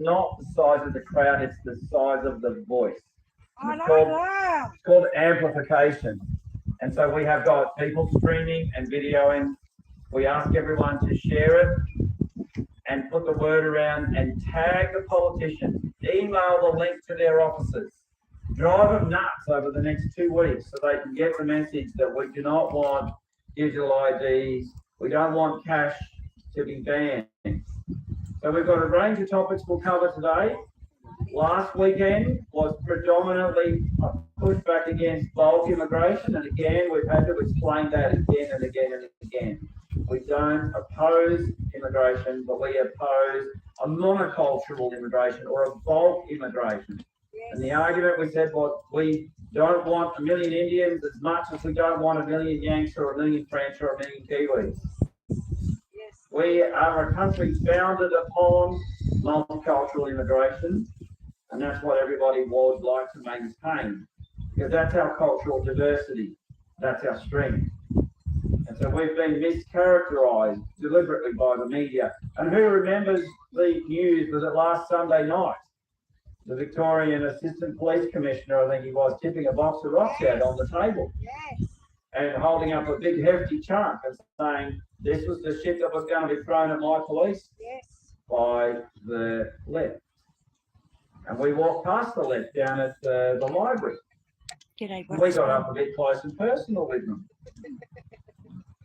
not the size of the crowd, it's the size of the voice. It's called amplification. And so we have got people streaming and videoing. We ask everyone to share it and put the word around and tag the politician. Email the link to their offices. Drive them nuts over the next 2 weeks so they can get the message that we do not want digital IDs. We don't want cash to be banned. So we've got a range of topics we'll cover today. Last weekend was predominantly a pushback against bulk immigration, and again, we've had to explain that again and again and again. We don't oppose immigration, but we oppose a monocultural immigration or a bulk immigration. Yes. And the argument we said was we don't want 1 million Indians as much as we don't want 1 million Yanks or 1 million French or 1 million Kiwis. Yes. We are a country founded upon multicultural immigration, and that's what everybody would like to maintain, because that's our cultural diversity, that's our strength. And so we've been mischaracterised deliberately by the media. And who remembers the news? Was it last Sunday night? The Victorian Assistant Police Commissioner, I think he was, tipping a box of rocks out on the table. Yes. And holding up a big hefty chunk and saying, this was the shit that was going to be thrown at my police. Yes. By the left. And we walked past the left down at the library. We got up a bit close and personal with them.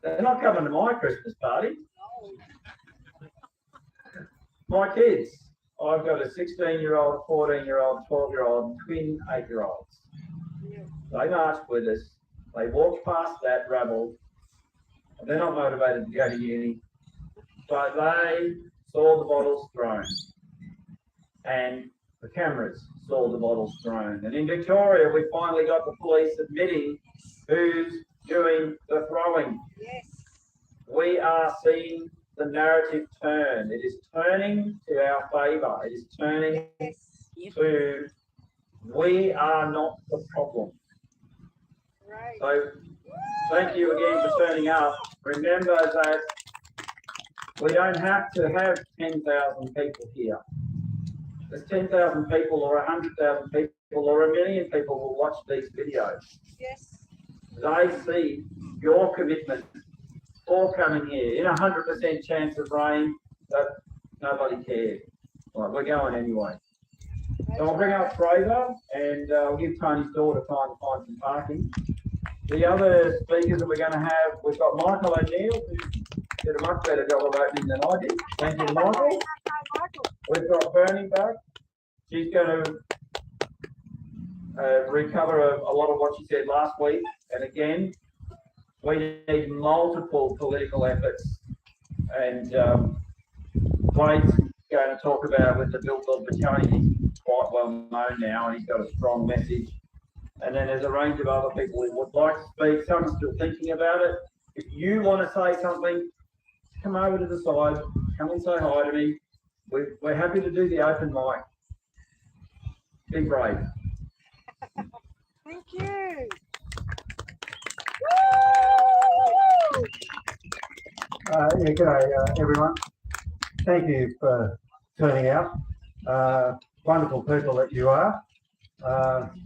They're not coming to my Christmas party. My kids. I've got a 16-year-old, 14-year-old, 12-year-old, and twin 8-year-olds. They marched with us. They walked past that rabble. They're not motivated to go to uni, but they saw the bottles thrown. And the cameras saw the bottles thrown. And in Victoria, we finally got the police admitting who's doing the throwing. Yes. We are seeing the narrative turn. It is turning to our favour. It is turning to we are not the problem. Right. So thank you again for turning up. Remember that we don't have to have 10,000 people here. There's 10,000 people or 100,000 people or 1 million people will watch these videos. Yes. They see your commitment for coming here in 100% chance of rain, but nobody cared. Right, we're going anyway. So I'll bring up Fraser and I'll give Tony's daughter time to find some parking. The other speakers that we're going to have, we've got Michael O'Neill, who did a much better job of opening than I did. Thank you, Michael. We've got Bernie back. She's going to recover a lot of what she said last week. And again, we need multiple political efforts. And Wade's going to talk about with the Bill Battalion. He's quite well known now, and he's got a strong message. And then there's a range of other people who would like to speak. Some are still thinking about it. If you want to say something, come over to the side. Come and say hi to me. We're happy to do the open mic. Be brave. Thank you. G'day everyone. Thank you for turning out. Wonderful people that you are,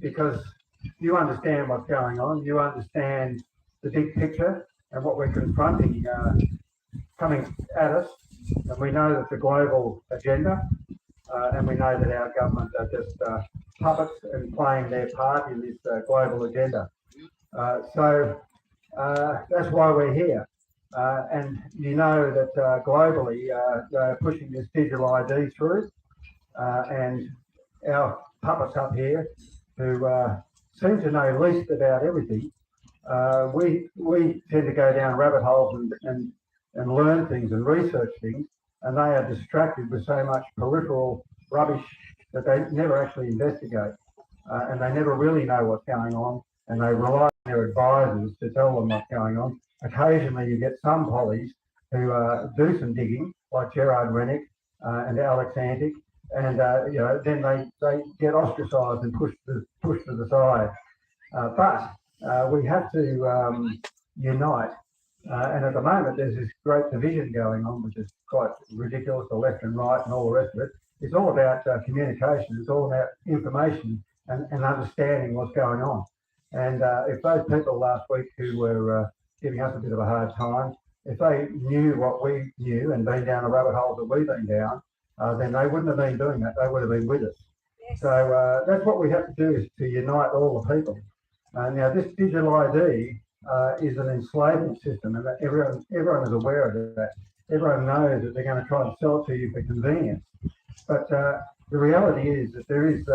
because you understand what's going on. You understand the big picture and what we're confronting coming at us. And we know that the global agenda, and we know that our government are just puppets and playing their part in this global agenda. So that's why we're here. And you know that globally they're pushing this digital ID through, and our puppets up here who seem to know least about everything, we tend to go down rabbit holes and learn things and research things, and they are distracted with so much peripheral rubbish that they never actually investigate, and they never really know what's going on, and they rely on their advisors to tell them what's going on. Occasionally you get some pollies who do some digging, like Gerard Rennick and Alex Antic, and then they get ostracised and pushed to the side. But we have to unite. And at the moment, there's this great division going on, which is quite ridiculous, the left and right and all the rest of it. It's all about communication. It's all about information and understanding what's going on. And if those people last week who were giving us a bit of a hard time, if they knew what we knew and been down the rabbit holes that we've been down, then they wouldn't have been doing that. They would have been with us. Yes. So that's what we have to do, is to unite all the people. Now, this digital ID is an enslavement system, and everyone is aware of that. Everyone knows that they're going to try and sell it to you for convenience. But the reality is that there is,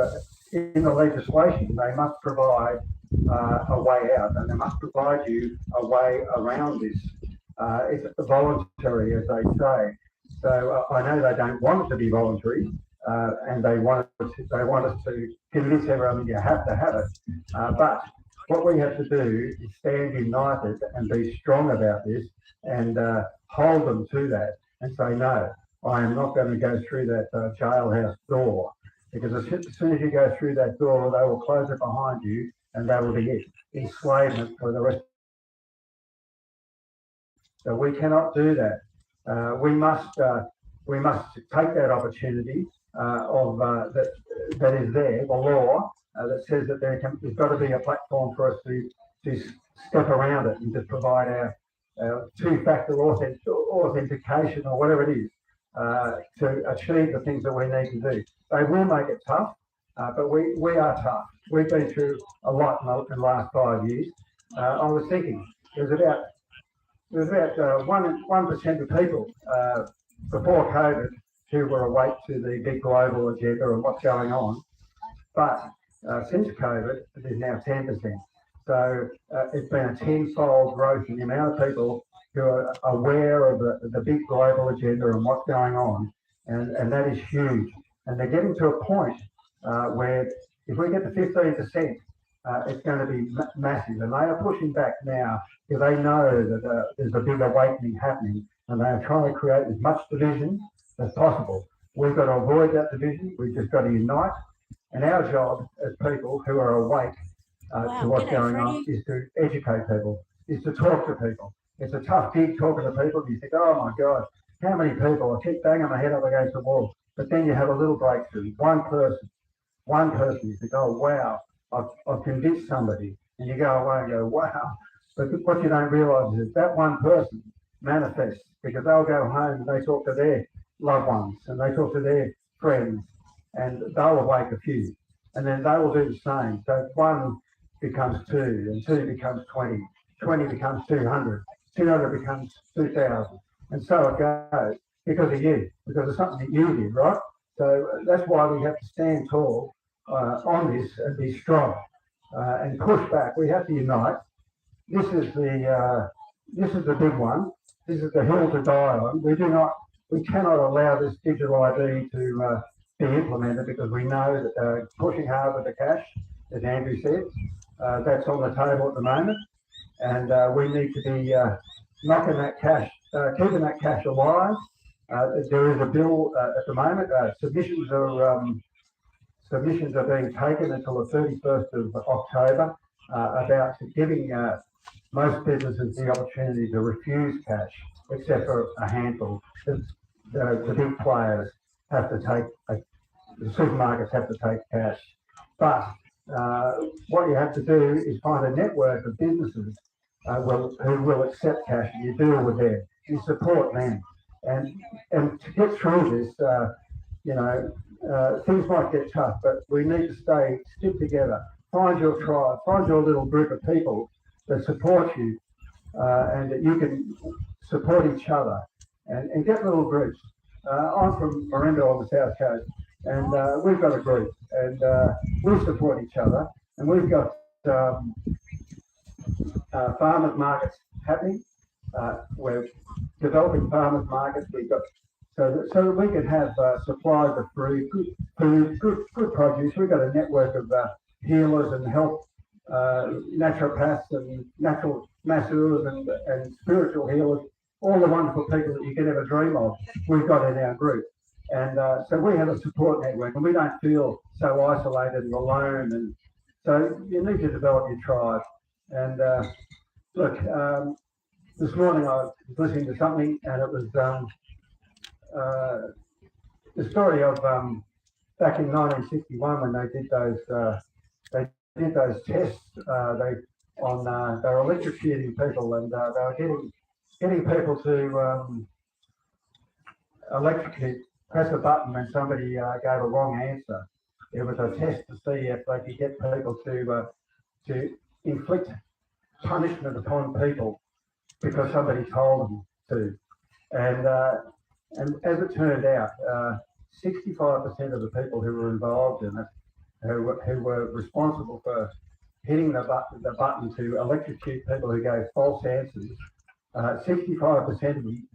in the legislation, they must provide a way out, and they must provide you a way around this. It's voluntary, as they say. So I know they don't want it to be voluntary, and they want us to convince everyone that you have to have it. But what we have to do is stand united and be strong about this, and hold them to that, and say, no, I am not going to go through that jailhouse door, because as soon as you go through that door, they will close it behind you, and that will be it. Enslavement for the rest. So we cannot do that. We must take that opportunity that is there, the law that says that there's got to be a platform for us to step around it and just provide our two-factor authentication or whatever it is to achieve the things that we need to do. They will make it tough, but we are tough. We've been through a lot in the last 5 years. I was thinking there's about 1% of people before COVID who were awake to the big global agenda and what's going on, but since COVID, it is now 10%. So it's been a tenfold growth in the amount of people who are aware of the big global agenda and what's going on, and that is huge. And they're getting to a point where if we get to 15%, it's going to be massive. And they are pushing back now because they know that there's a big awakening happening, and they are trying to create as much division as possible. We've got to avoid that division. We've just got to unite. And our job as people who are awake to what's going on is to educate people, is to talk to people. It's a tough gig talking to people. You think, oh my God, how many people? I keep banging my head up against the wall. But then you have a little breakthrough. One person, you think, oh wow, I've convinced somebody. And you go away and go, wow. But what you don't realise is that one person manifests, because they'll go home and they talk to their loved ones and they talk to their friends, and they'll awake a few. And then they will do the same. So one becomes 2, and 2 becomes 20, 20 becomes 200, 200 becomes 2,000. And so it goes because of you, because of something that you did, right? So that's why we have to stand tall on this and be strong and push back. We have to unite. This is the big one. This is the hill to die on. We cannot allow this digital ID to be implemented, because we know that pushing hard with the cash, as Andrew said, that's on the table at the moment, and we need to be knocking that cash, keeping that cash alive. There is a bill at the moment. Submissions are being taken until the 31st of October about giving most businesses the opportunity to refuse cash, except for a handful. The big players have to take, the supermarkets have to take cash. But what you have to do is find a network of businesses who will accept cash, and you deal with them, you support them. And to get through this, things might get tough, but we need to stick together. Find your tribe, find your little group of people that support you, and that you can support each other, and get little groups. I'm from Marimba on the south coast, and we've got a group, and we support each other, and we've got farmers markets happening. We're developing farmers markets. We've got so that we can have supplies of food, good produce. We've got a network of healers and health naturopaths and natural masseurs and spiritual healers, all the wonderful people that you can ever dream of, we've got in our group. And so we have a support network, and we don't feel so isolated and alone. And so you need to develop your tribe. And look, this morning I was listening to something, and it was the story of back in 1961 when they did those tests. They were electrocuting people, and they were getting people to electrocute, press a button when somebody gave a wrong answer. It was a test to see if they could get people to inflict punishment upon people because somebody told them to. And as it turned out, 65% of the people who were involved in it, who were responsible for hitting the button to electrocute people who gave false answers, 65% of them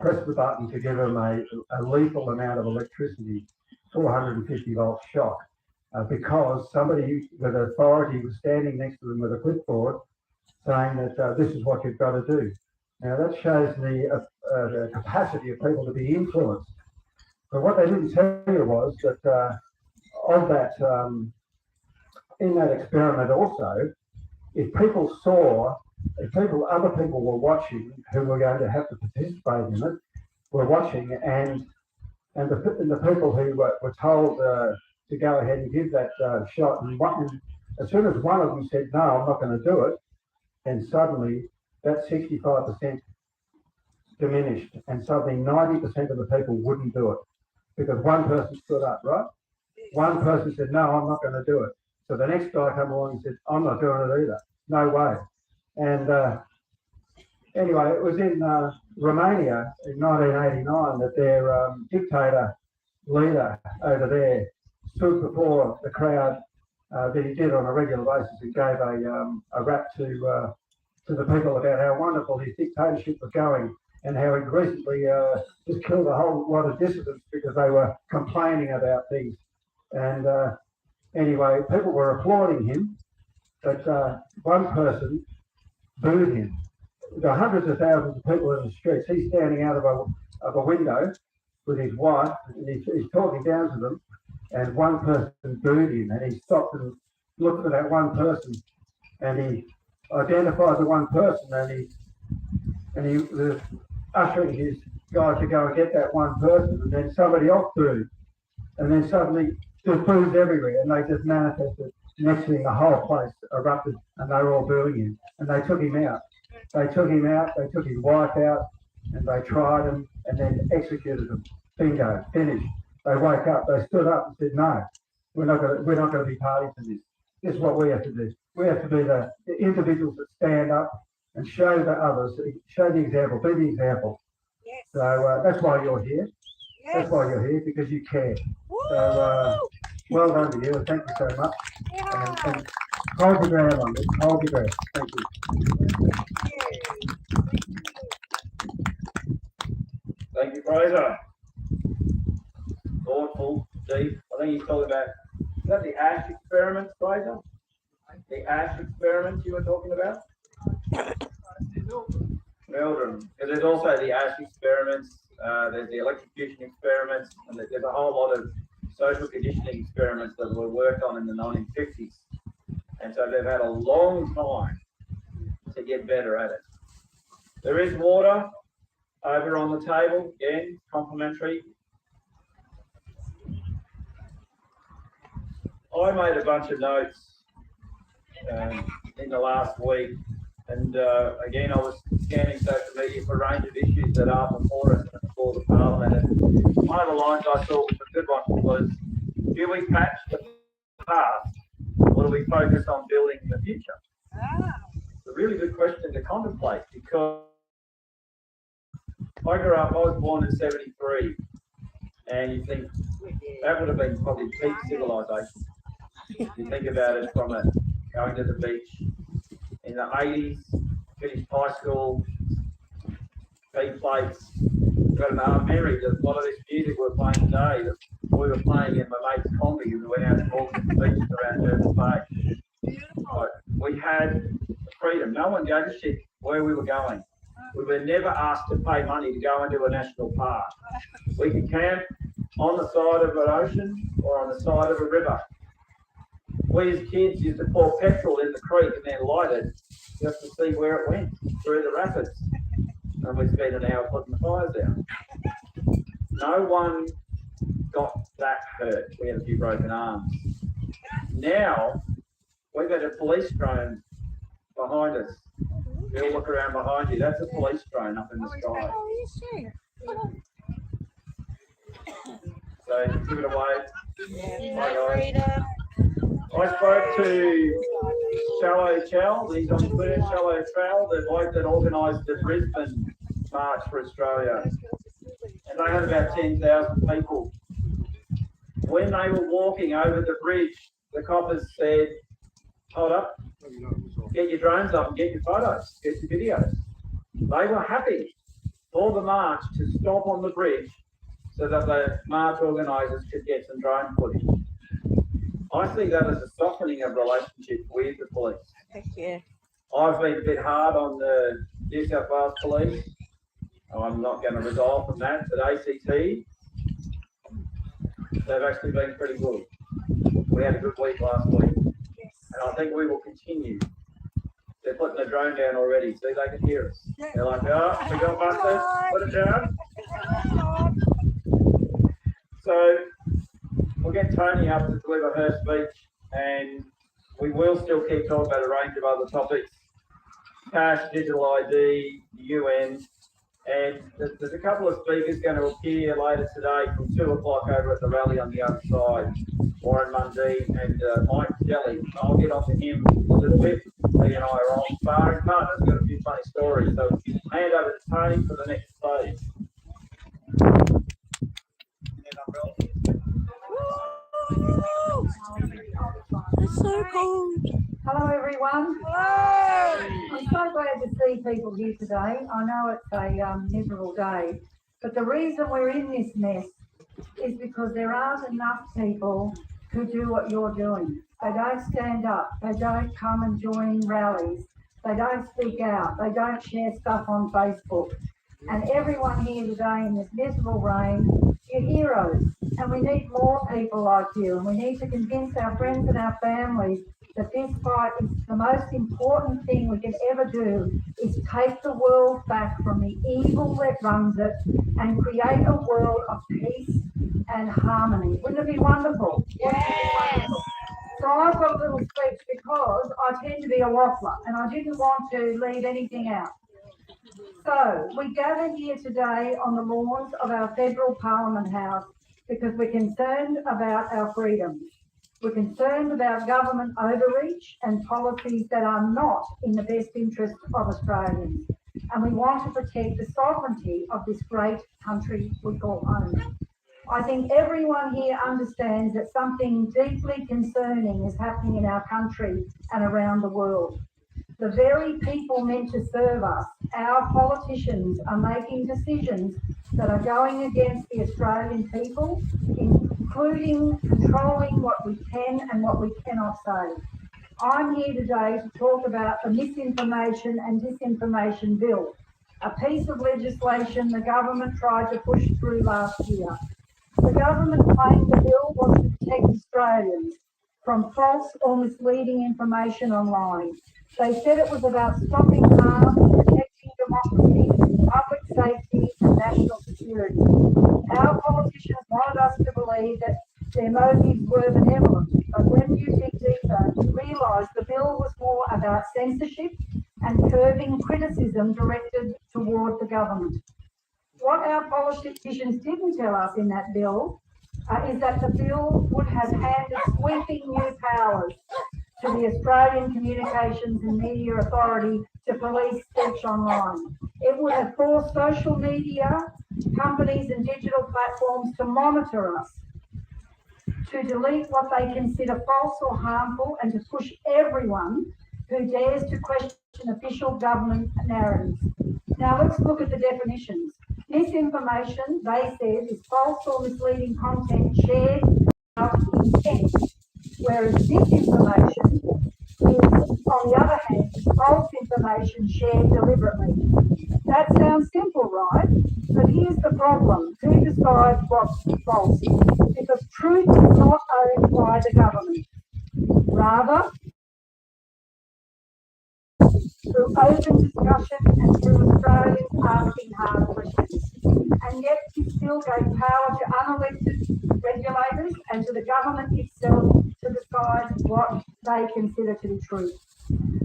press the button to give them a lethal amount of electricity, 450 volt shock, because somebody with authority was standing next to them with a clipboard saying that this is what you've got to do. Now that shows the capacity of people to be influenced. But what they didn't tell you was that in that experiment also, if other people were watching who were going to have to participate in it, were watching, and the people who were told to go ahead and give that shot, and as soon as one of them said, no, I'm not going to do it, then suddenly that 65% diminished, and suddenly 90% of the people wouldn't do it because one person stood up, right? One person said, no, I'm not going to do it. So the next guy came along and said, I'm not doing it either. No way. And anyway, it was in Romania in 1989 that their dictator leader over there stood before the crowd that he did on a regular basis and gave a rap to the people about how wonderful his dictatorship was going and how he recently just killed a whole lot of dissidents because they were complaining about things. And anyway, people were applauding him, but one person booed him. There are hundreds of thousands of people in the streets. He's standing out of a window with his wife, and he's talking down to them, and one person booed him, and he stopped and looked for that one person, and he identified the one person, and he was ushering his guy to go and get that one person, and then somebody else booed, and then suddenly there's boos everywhere, and they just manifested. Next thing, the whole place erupted, and they were all booing him, and they took him out. They took his wife out, and they tried him, and then executed him. Bingo, finished. They woke up, they stood up and said, no, we're not going to be party to this. This is what we have to do. We have to be the individuals that stand up and show the others, show the example, be the example. Yes. So that's why you're here. Yes. That's why you're here, because you care. Woo! So well done to you, and thank you so much. Yeah. And hold your ground on this, hold your ground. Thank you. Thank you, Fraser. Thoughtful, deep. I think he's talking about, is that the ash experiments, Fraser? The ash experiments you were talking about? Melbourne. Because there's also the ash experiments, there's the electrocution experiments, and there's a whole lot of social conditioning experiments that were worked on in the 1950s. And so they've had a long time to get better at it. There is water over on the table, again, complimentary. I made a bunch of notes in the last week, and again, I was scanning social media for a range of issues that are before us and before the Parliament. And one of the lines I thought was a good one was, do we patch the past, or do we focus on building the future? It's a really good question to contemplate, because I was born in 73, and you think that would have been probably peak civilization. You think about it from going to the beach in the 80s, finished high school, beat plates. Got an memory that a lot of this music we're playing today, that we were playing in my mate's combi, and we went out and walked to the beach around Jervis Bay. We had freedom. No one gave a shit where we were going. We were never asked to pay money to go into a national park. We could camp on the side of an ocean or on the side of a river. We as kids used to pour petrol in the creek and then light it just to see where it went through the rapids. And we'd spend an hour putting the fires out. no one got that hurt. We had a few broken arms. Now, we've got a police drone behind us. We'll look around behind you. That's a police drone up in the sky. Oh, yes, yeah. So give it away. Hi guys. Freedom. I spoke to Shallow Chell, he's on Clear Shallow Trail, the bloke that organised the Brisbane March for Australia. And they had about 10,000 people. When they were walking over the bridge, the coppers said, hold up, get your drones up and get your photos, get your videos. They were happy for the march to stop on the bridge so that the march organisers could get some drone footage. I see that as a softening of relationship with the police. Thank you. I've been a bit hard on the New South Wales police. I'm not going to resolve from that, but ACT, they've actually been pretty good. We had a good week last week, and I think we will continue. They're putting the drone down already, see, they can hear us. They're like, oh, we got busters, put it down. So we'll get Tony up to deliver her speech, and we will still keep talking about a range of other topics: cash, digital ID, UN, and there's a couple of speakers going to appear later today from 2 o'clock over at the rally on the other side. Warren Mundy and Mike Kelly. I'll get on to him a little bit. He and I are all sparring partners. Got a few funny stories. So hand over to Tony for the next phase. It's so cold. Hello everyone. Hello. I'm so glad to see people here today. I know it's a miserable day, but the reason we're in this mess is because there aren't enough people who do what you're doing. They don't stand up. They don't come and join rallies. They don't speak out. They don't share stuff on Facebook. And everyone here today in this miserable rain, you're heroes. And we need more people like you. And we need to convince our friends and our families that this fight is the most important thing we can ever do, is take the world back from the evil that runs it and create a world of peace and harmony. Wouldn't it be wonderful? Yes. So I've got a little speech because I tend to be a waffler and I didn't want to leave anything out. So we gather here today on the lawns of our federal Parliament House because we're concerned about our freedoms. We're concerned about government overreach and policies that are not in the best interest of Australians. And we want to protect the sovereignty of this great country we call home. I think everyone here understands that something deeply concerning is happening in our country and around the world. The very people meant to serve us, our politicians, are making decisions that are going against the Australian people, including controlling what we can and what we cannot say. I'm here today to talk about the Misinformation and Disinformation Bill, a piece of legislation the government tried to push through last year. The government claimed the bill was to protect Australians from false or misleading information online. They said it was about stopping harm, protecting democracy, public safety and national security. Our politicians wanted us to believe that their motives were benevolent, but when you dig deeper, you realise the bill was more about censorship and curbing criticism directed toward the government. What our politicians didn't tell us in that bill is that the bill would have handed sweeping new powers to the Australian Communications and Media Authority to police speech online. It would have forced social media companies and digital platforms to monitor us, to delete what they consider false or harmful, and to push everyone who dares to question official government narratives. Now let's look at the definitions. Misinformation, they said, is false or misleading content shared without intent, whereas disinformation is, on the other hand, false information shared deliberately. That sounds simple, right? But here's the problem. Who decides what's false? Because truth is not owned by the government. Rather, through open discussion and through Australians asking hard questions. And yet he still gave power to unelected regulators and to the government itself to decide what they consider to be true.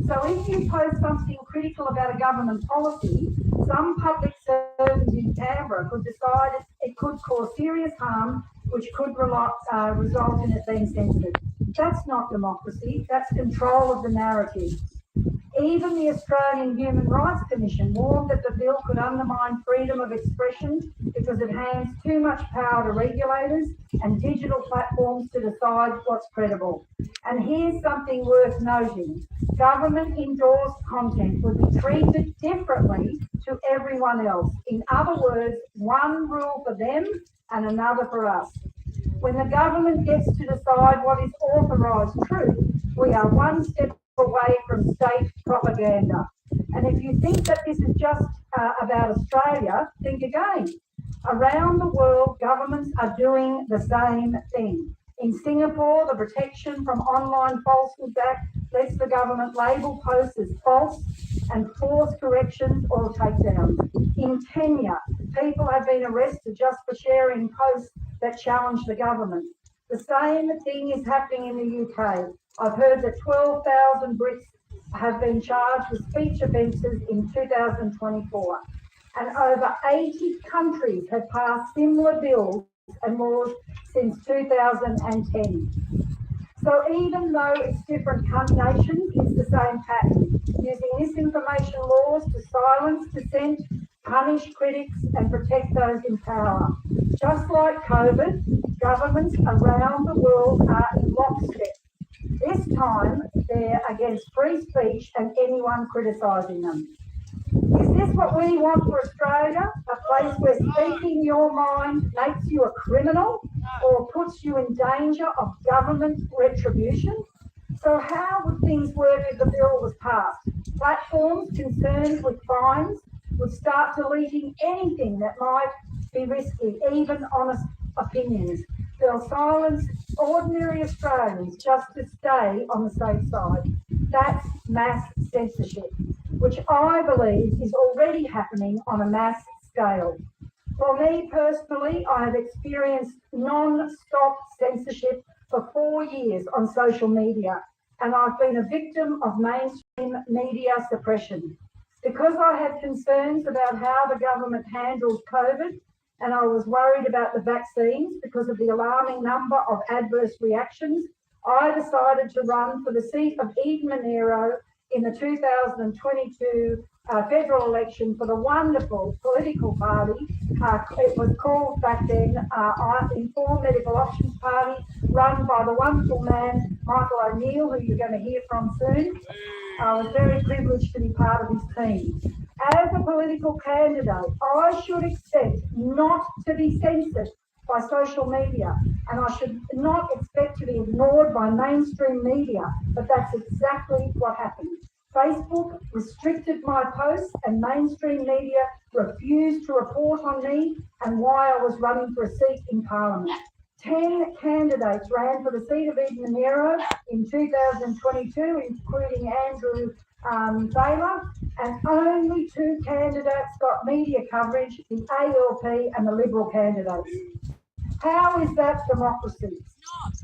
So if you post something critical about a government policy, some public servant in Canberra could decide it could cause serious harm, which could result in it being censored. That's not democracy, that's control of the narrative. Even the Australian Human Rights Commission warned that the bill could undermine freedom of expression because it hands too much power to regulators and digital platforms to decide what's credible. And here's something worth noting. Government-endorsed content would be treated differently to everyone else. In other words, one rule for them and another for us. When the government gets to decide what is authorised truth, we are one step away from state propaganda. And if you think that this is just about Australia, think again. Around the world, governments are doing the same thing. In Singapore, the Protection from Online Falsehoods Act lets the government label posts as false and force corrections or takedowns. In Kenya, people have been arrested just for sharing posts that challenge the government. The same thing is happening in the UK. I've heard that 12,000 Brits have been charged with speech offences in 2024. And over 80 countries have passed similar bills and laws since 2010. So even though it's different nations, it's the same pattern, using misinformation laws to silence dissent, punish critics and protect those in power. Just like COVID, governments around the world are in lockstep. This time, they're against free speech and anyone criticising them. Is this what we want for Australia? A place where speaking your mind makes you a criminal or puts you in danger of government retribution? So how would things work if the bill was passed? Platforms concerned with fines would start deleting anything that might be risky, even honest opinions. They'll silence ordinary Australians just to stay on the safe side. That's mass censorship, which I believe is already happening on a mass scale. For me personally, I have experienced non-stop censorship for 4 years on social media, and I've been a victim of mainstream media suppression. Because I had concerns about how the government handles COVID, and I was worried about the vaccines because of the alarming number of adverse reactions, I decided to run for the seat of Eden Monero in the 2022 federal election for the wonderful political party. It was called back then Informed Medical Options Party, run by the wonderful man Michael O'Neill, who you're going to hear from soon. I was very privileged to be part of his team. As a political candidate, I should expect not to be censored by social media, and I should not expect to be ignored by mainstream media, but that's exactly what happened. Facebook restricted my posts and mainstream media refused to report on me and why I was running for a seat in Parliament. 10 candidates ran for the seat of Eden Monero in 2022, including Andrew Baylor, and only 2 candidates got media coverage, the ALP and the Liberal candidates. How is that democracy?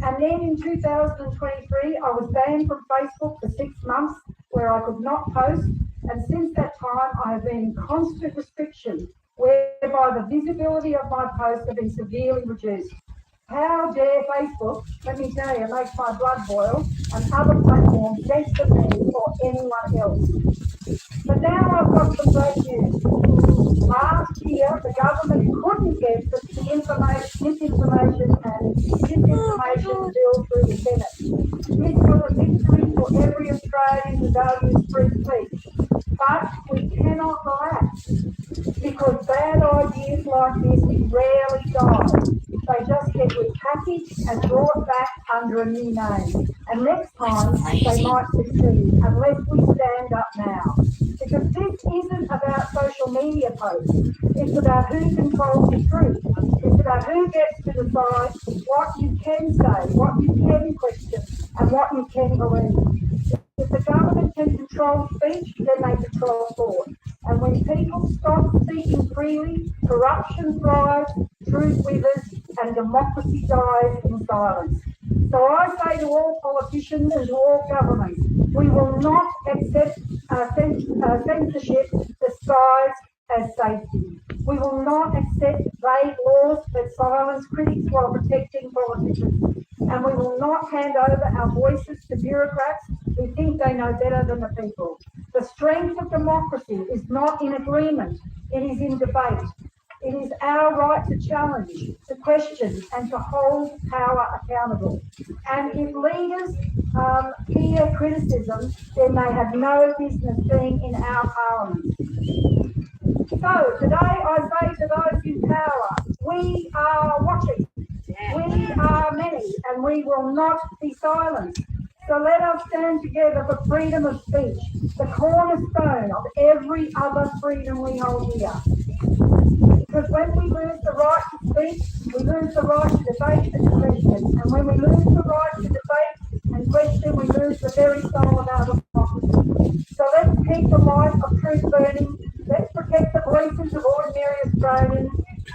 And then in 2023, I was banned from Facebook for 6 months where I could not post. And since that time, I have been in constant restriction whereby the visibility of my posts have been severely reduced. How dare Facebook, let me tell you, it makes my blood boil, and other platforms censor me or anyone else. But now I've got some great news. Last year, the government couldn't get the misinformation and disinformation bill through the Senate. This was a victory for every Australian who values free speech. But we cannot relax, because bad ideas like this rarely die. They just get repackaged and brought back under a new name. And next time, they might succeed, unless we stand up now. Because this isn't about social media posts. It's about who controls the truth. It's about who gets to decide what you can say, what you can question, and what you can believe. If the government can control speech, then they control thought. And when people stop speaking freely, corruption thrives, truth withers, and democracy dies in silence. So I say to all politicians and to all governments, we will not accept censorship disguised as safety. We will not accept vague laws that silence critics while protecting politicians. And we will not hand over our voices to bureaucrats who think they know better than the people. The strength of democracy is not in agreement, it is in debate. It is our right to challenge, to question, and to hold power accountable. And if leaders fear criticism, then they have no business being in our parliament. So today I say to those in power, we are watching. We are many, and we will not be silent. So let us stand together for freedom of speech, the cornerstone of every other freedom we hold here. Because when we lose the right to speak, we lose the right to debate and question. And when we lose the right to debate and question, we lose the very soul of our democracy. So let's keep the light of truth burning. Let's protect the voices of ordinary Australians.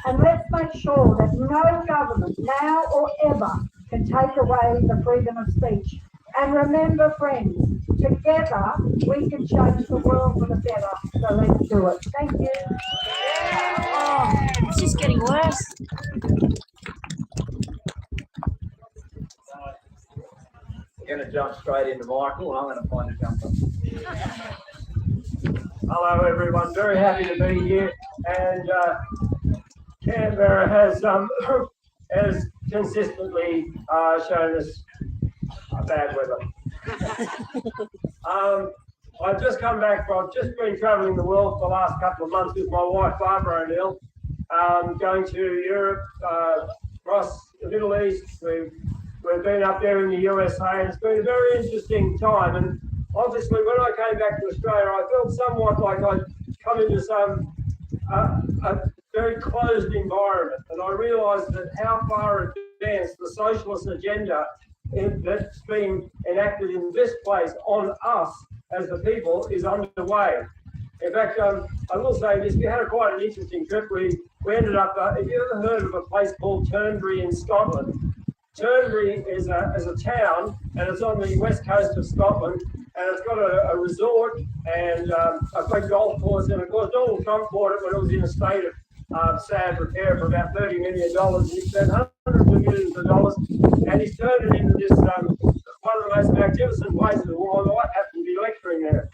And let's make sure that no government, now or ever, can take away the freedom of speech. And remember, friends, together we can change the world for the better. So let's do it. Thank you. Oh, it's just getting worse. We're going to jump straight into Michael, and I'm going to find a jumper. Hello, everyone. Very happy to be here. And Canberra has consistently shown us bad weather. I've just come back from, I've just been travelling the world for the last couple of months with my wife, Barbara O'Neill, going to Europe, across the Middle East. We've been up there in the USA, and it's been a very interesting time. And obviously, when I came back to Australia, I felt somewhat like I'd come into a very closed environment, and I realised that how far advanced the socialist agenda that's been enacted in this place on us as the people is underway. In fact, I will say this, we had quite an interesting trip. We ended up, have you ever heard of a place called Turnberry in Scotland? Turnberry is a town, and it's on the west coast of Scotland, and it's got a resort and a big golf course, and of course Donald Trump bought it when it was in a state of sad repair for about $30 million. He spent hundreds of millions of dollars, and he's turned it into this one of the most magnificent places. Well, I might have to be lecturing there.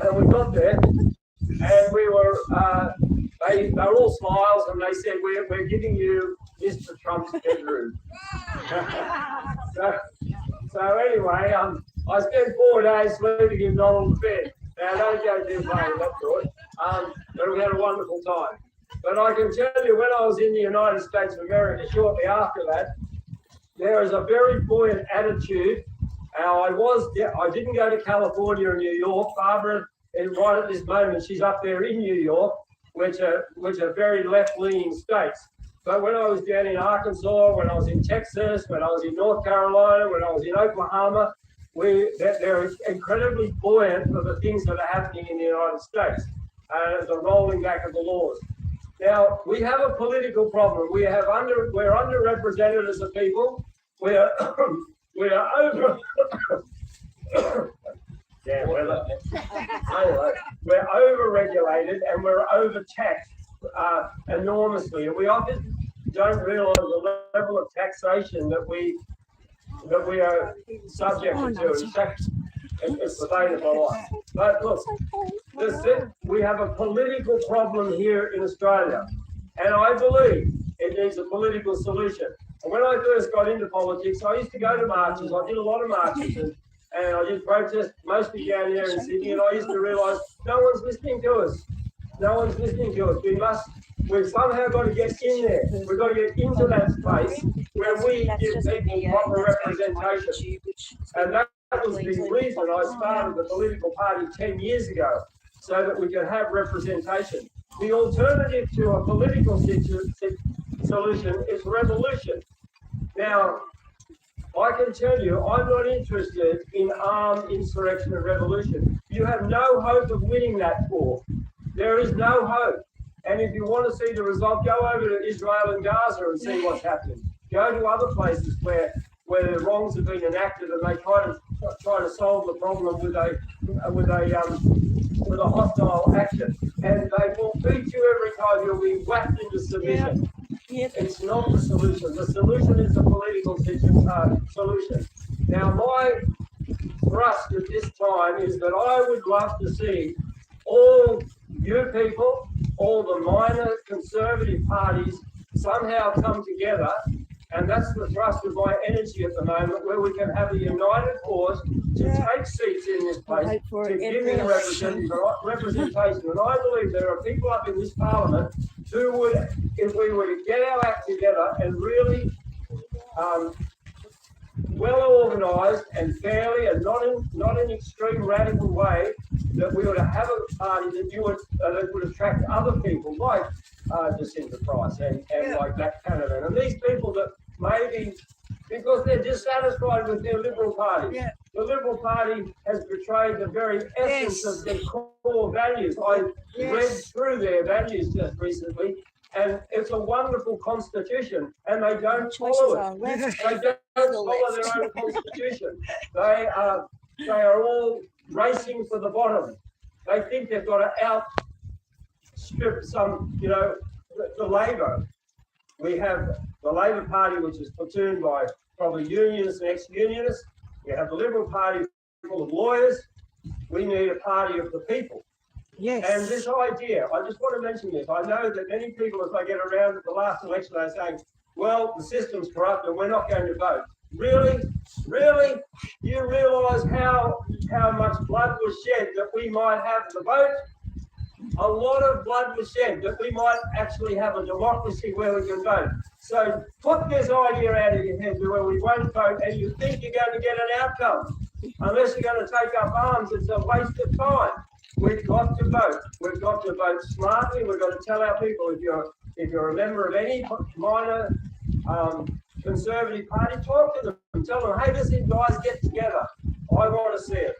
And we got there, and we were, they were all smiles, and they said, we're giving you Mr. Trump's bedroom. so anyway, I spent 4 days sleeping in Donald's bed. Now, don't go too far, that's good. But we had a wonderful time. But I can tell you, when I was in the United States of America shortly after that, there is a very buoyant attitude. I didn't go to California and New York. Barbara is right at this moment, she's up there in New York, which are very left-leaning states. But when I was down in Arkansas, when I was in Texas, when I was in North Carolina, when I was in Oklahoma, they're incredibly buoyant for the things that are happening in the United States and the rolling back of the laws. Now, we have a political problem. We're underrepresented as a people. We're over. Yeah, we're overregulated and we're overtaxed enormously, and we often don't realise the level of taxation that we are subjected to. In fact, it's the bane of my life. But look, we have a political problem here in Australia, and I believe it needs a political solution. And when I first got into politics, I used to go to marches. I did a lot of marches, and I did protest mostly down here in Sydney, and I used to realise no one's listening to us. No one's listening to us. We've somehow got to get in there. We've got to get into that space where we give people proper representation. And that was the reason I started the political party 10 years ago, so that we could have representation. The alternative to a political solution is revolution. Now, I can tell you, I'm not interested in armed insurrection and revolution. You have no hope of winning that war. There is no hope. And if you want to see the result, go over to Israel and Gaza and see what's happening. Go to other places where the wrongs have been enacted and they try to solve the problem with a hostile action. And they will beat you every time. You'll be whacked into submission. Yep. It's not the solution. The solution is the political solution. Now, my thrust at this time is that I would love to see all you people, all the minor conservative parties somehow come together, and that's the thrust of my energy at the moment, where we can have a united cause to take seats in this place, to give me representation. And I believe there are people up in this parliament who would, if we were to get our act together and really well organised and fairly, and not in extreme radical way, that we would have a party that would attract other people like Jacinta Price and like that candidate. And these people that maybe, because they're dissatisfied with their Liberal Party. Yeah. The Liberal Party has betrayed the very essence of their core values. I read through their values just recently, and it's a wonderful constitution, and they don't follow it. They don't follow their own constitution. They are all racing for the bottom. They think they've got to outstrip the Labor. We have the Labor Party, which is platooned by probably unionists and ex-unionists. We have the Liberal Party full of lawyers. We need a party of the people. Yes. And this idea, I just want to mention this. I know that many people, as they get around at the last election, are saying, well, the system's corrupt and we're not going to vote. Really? Really? You realise how much blood was shed that we might have the vote? A lot of blood was shed that we might actually have a democracy where we can vote. So put this idea out of your head where we won't vote and you think you're going to get an outcome. Unless you're going to take up arms, it's a waste of time. We've got to vote. We've got to vote smartly. We've got to tell our people, if you're a member of any minor Conservative Party, talk to them and tell them, hey, listen, guys, get together. I want to see it.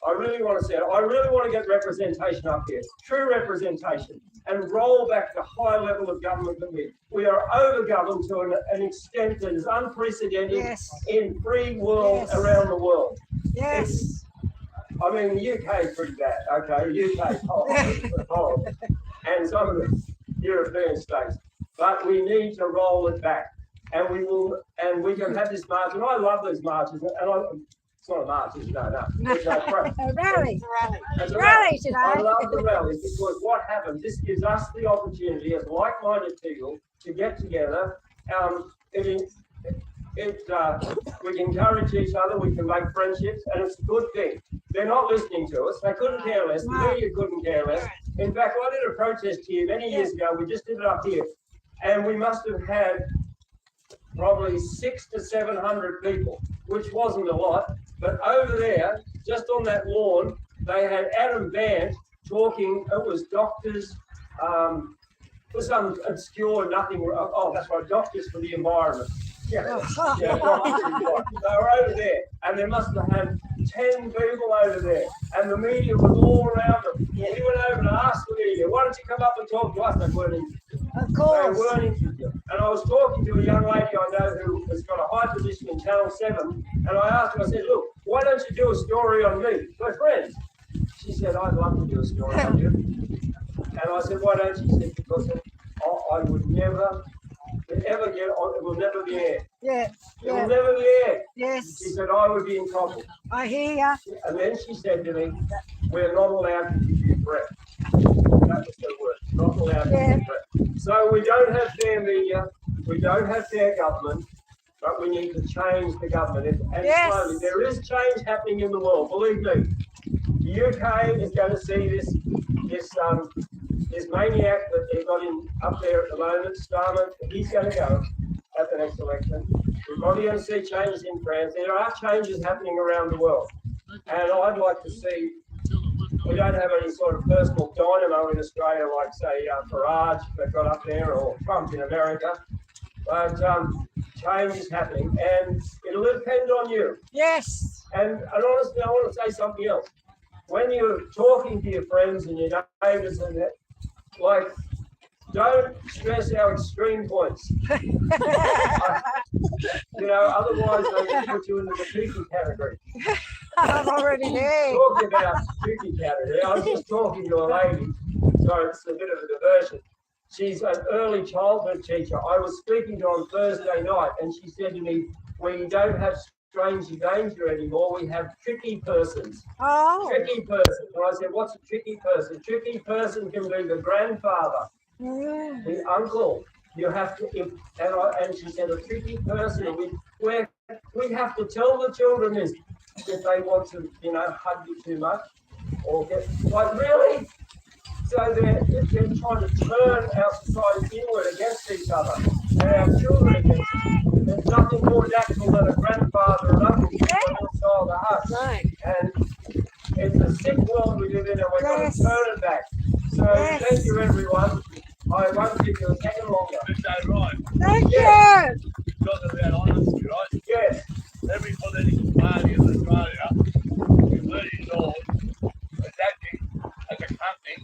I really want to see it. I really want to get representation up here, true representation, and roll back the high level of government that we are over-governed to an extent that is unprecedented in free world around the world. Yes. I mean, the UK is pretty bad, okay? The UK is horrible, and some of the European states. But we need to roll it back, and we can have this march. And I love these marches, and it's not a march, it's no. It's A rally. It's a Rally today. I love the rallies because what happens, this gives us the opportunity as like-minded people to get together. We can encourage each other, we can make friendships, and it's a good thing. They're not listening to us. They couldn't care less. The media couldn't care less. In fact, I did a protest here many years ago. We just did it up here, and we must have had probably 600 to 700 people, which wasn't a lot. But over there, just on that lawn, they had Adam Bant talking. It was doctors for some obscure nothing. Oh, that's right, doctors for the environment. Yeah, doctors for the environment. They were over there, and they must have had 10 people over there, and the media was all around them. We went over to ask the media, why don't you come up and talk to us? They weren't interested. Of course. They weren't interested. And I was talking to a young lady I know who has got a high position in Channel 7, and I asked her, I said, look, why don't you do a story on me? We're friends. She said, I'd love to do a story on you. And I said, why don't you? She said, because I would never ever get on, it will never be aired. Yeah. It will never be aired. Yes. She said, I would be in trouble. I hear ya. And then she said to me, we're not allowed to give you threat. That was the word, not allowed to give you threat. So we don't have fair media, we don't have fair government, but we need to change the government. And slowly, there is change happening in the world, believe me. The UK is going to see this maniac that they've got up there at the moment, Starmer. He's going to go at the next election. We're probably going to see changes in France. There are changes happening around the world. And I'd like to see, we don't have any sort of personal dynamo in Australia like, say, Farage that got up there, or Trump in America. But change is happening, and it'll depend on you. Yes. And honestly, I want to say something else. When you're talking to your friends and your neighbours and that, like, don't stress our extreme points. Otherwise they can put you into the kooky category. I'm already there. Talking about kooky category, I was just talking to a lady, so it's a bit of a diversion. She's an early childhood teacher. I was speaking to her on Thursday night, and she said to me, "We don't have stranger danger anymore. We have tricky persons." Oh. Tricky person. And I said, "What's a tricky person?" Tricky person can be the grandfather, the uncle. You have to, and she said, a tricky person. We have to tell the children this if they want to, hug you too much, or get like really. So they're trying to turn our society inward against each other and our children against each other. There's nothing more natural than a grandfather and uncle inside the hut. Right. And it's a sick world we live in, and we've got to turn it back. So thank you, everyone. I won't give you a second longer. Is that right? Thank you. You've got to be honesty, right? Yes. Every political party in Australia is learning laws, attacking as a company,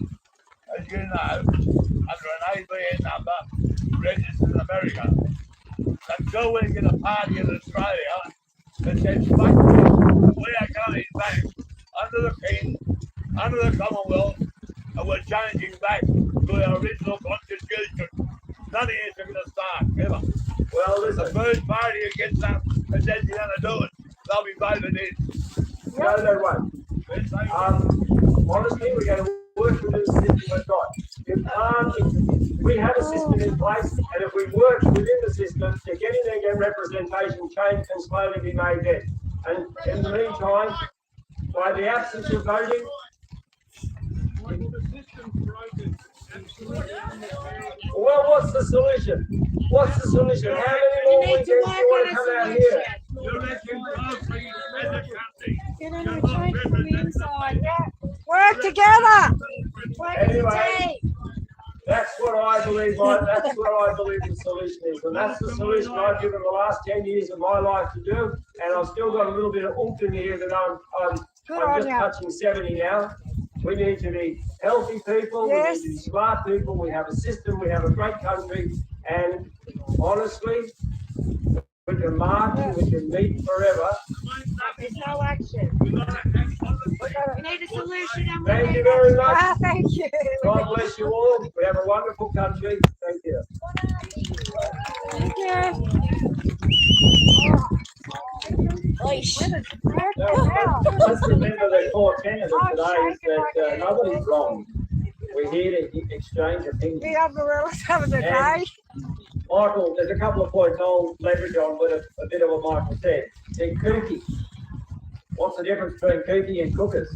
as you know, under an ABN number registered in America. Until we get a party in Australia that says, fuck this, we are going back under the King, under the Commonwealth, and we're changing back to our original constitution. None of this are going to start, ever. Well, The listen. first party that gets up and says you're going to do it, they'll be voted in. No, they won't. Honestly, we're going to work within the system we've got. You can't, we have a system in place, and if we work within the system to get in there and get representation, change can slowly be made there. And in the meantime, by the absence of voting, well, what's the solution? What's the solution? How many more weekends do you want to come out here? You're letting Barclays and the country. Get in and change from the inside. Yeah. Work together. Work as a Anyway. team. That's what I believe. That's what I believe the solution is, and that's the solution I've given the last 10 years of my life to do. And I've still got a little bit of oomph in here that I'm just touching 70 now. We need to be healthy people. Yes. We need to be smart people. We have a system. We have a great country. And honestly, we can march and we can meet forever. There's no action. We need a solution. And Thank you very much. Thank you. God bless you all. We have a wonderful country. Thank you. Thank you. Leash. Let's remember the core tenet of today is that nobody's wrong. We're here to exchange opinions. The umbrellas having a day. Michael, there's a couple of points I'll leverage on with a bit of what Michael said. They're kooky. What's the difference between kooky and cookers?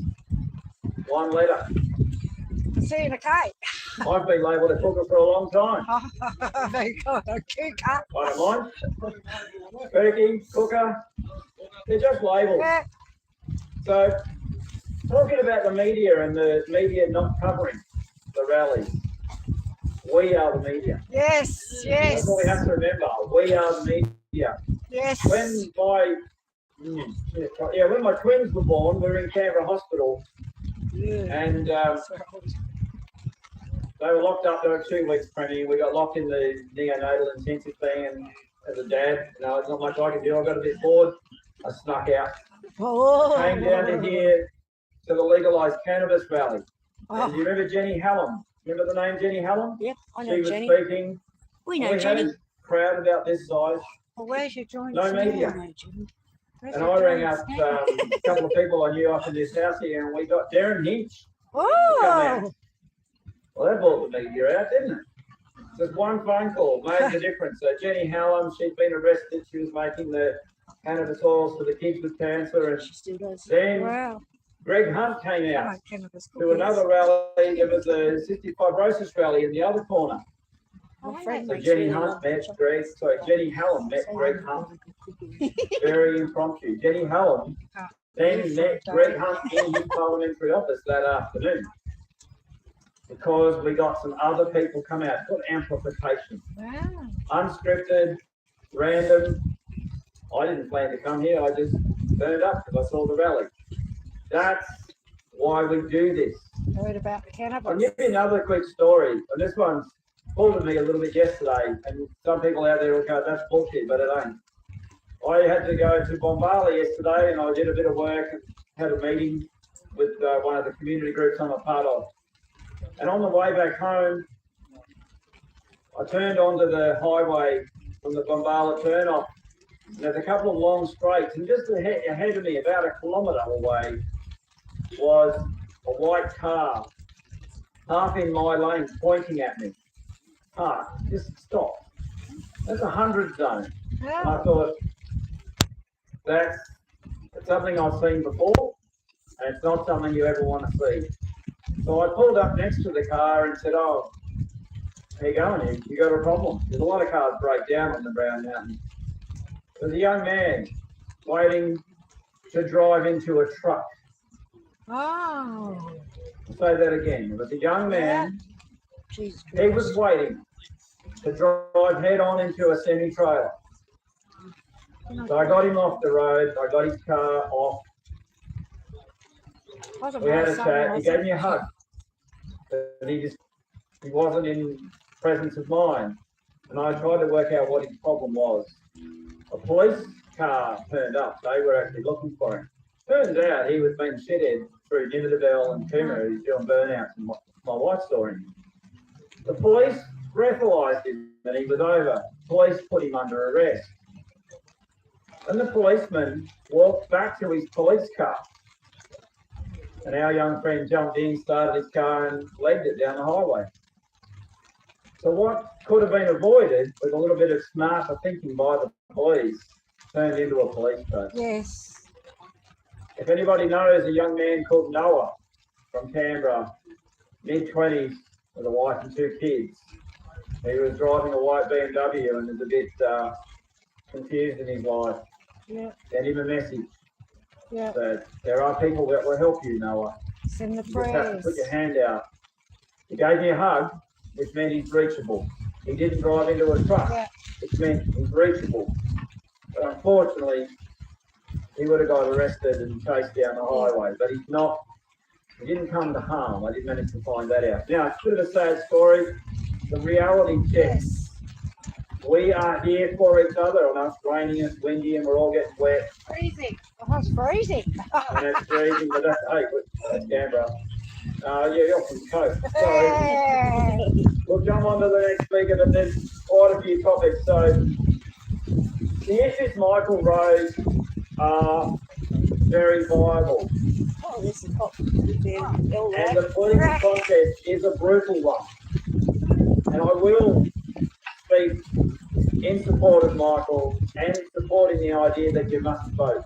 One letter. See in a cake. I've been labelled a cooker for a long time. They got a cooker. I don't mind. Kooky, cooker, they're just labels. Yeah. So, talking about the media and the media not covering the rallies, we are the media. Yes, yes. That's what we have to remember. We are the media. Yes. When my twins were born, we were in Canberra Hospital, and they were locked up. They were 2 weeks pregnant. We got locked in the neonatal intensive thing, and as a dad, there's not much I can do. I got a bit bored. I snuck out. Oh. Came down to here to the legalised cannabis rally. And do you remember Jenny Hallam? Remember the name Jenny Hallam? Yep, I She know was Jenny. speaking. We know We had Jenny. a crowd about this size. Well, where's your joint? No media. I know Jenny. Where's And your I rang joint? up a couple of people I knew up in this house here, and we got Darren Hinch. Oh. Well, that brought the media out, didn't it? Just one phone call made the difference. So Jenny Hallam, she'd been arrested. She was making the cannabis oils for the kids with cancer. And She still does. then Wow. Greg Hunt came I out like cannabis to cookies. another rally. There was a cystic fibrosis rally in the other corner. My friend So makes Jenny really Hunt lovely met chocolate. Greg, sorry, Jenny Hallam met Greg Hunt. Very impromptu. Jenny Hallam then met Greg Hunt in his parliamentary office that afternoon. Because we got some other people come out. It's called amplification. Wow. Unscripted, random. I didn't plan to come here. I just turned up because I saw the rally. That's why we do this. Heard about I'll cannabis. give you another quick story. And this one's pulled at me a little bit yesterday. And some people out there will go, that's bullshit, but it ain't. I had to go to Bombala yesterday and I did a bit of work and had a meeting with one of the community groups I'm a part of. And on the way back home, I turned onto the highway from the Bombala turn-off. There's a couple of long straights, and just ahead of me, about a kilometre away, was a white car, half in my lane, pointing at me. Just stop. That's a 100 zone. And I thought, that's something I've seen before, and it's not something you ever want to see. So I pulled up next to the car and said, oh, how you going? You got a problem? There's a lot of cars break down on the Brown Mountain. There's a young man waiting to drive into a truck. Oh. I'll say that again. There was a young man, Jesus he was waiting to drive head on into a semi-trailer. So I got him off the road, I got his car off, we had a chat, he gave me a hug. But he wasn't in presence of mind. And I tried to work out what his problem was. A police car turned up, they were actually looking for him. Turns out he was being shithead through Nimberdale and Coomera, he's doing burnouts, and my wife saw him. The police breathalyzed him and he was over. Police put him under arrest. And the policeman walked back to his police car. And our young friend jumped in, started his car and legged it down the highway. So what could have been avoided with a little bit of smarter thinking by the police turned into a police chase. Yes. If anybody knows a young man called Noah from Canberra, mid-20s with a wife and 2 kids, he was driving a white BMW and was a bit confused in his life. Yeah. Send him a message. Yeah. That there are people that will help you, Noah. Send the You just have to prayers. put your hand out. He gave me a hug, which meant he's reachable. He didn't drive into a truck, Yeah. which meant he's reachable. But unfortunately, he would have got arrested and chased down the highway. But he's not, he didn't come to harm. I did manage to find that out. Now, it's a bit of a sad story. The reality check. Yes. We are here for each other. I know it's raining, it's windy, and we're all getting wet. Freezing. Oh, it's freezing. And that's freezing, but that's Canberra. Yeah, you're from the coast. So Hey. we'll jump on to the next speaker, but there's quite a few topics. So the issues Michael raised are very viable. Oh, this is hot. And the political contest is a brutal one. And I will speak in support of Michael and supporting the idea that you must vote.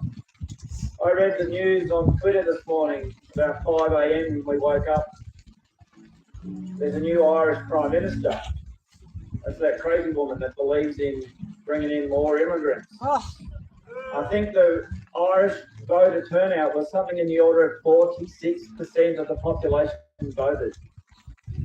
I read the news on Twitter this morning about 5 a.m. when we woke up. There's a new Irish Prime Minister. That's that crazy woman that believes in bringing in more immigrants. Oh, I think the Irish voter turnout was something in the order of 46% of the population voted.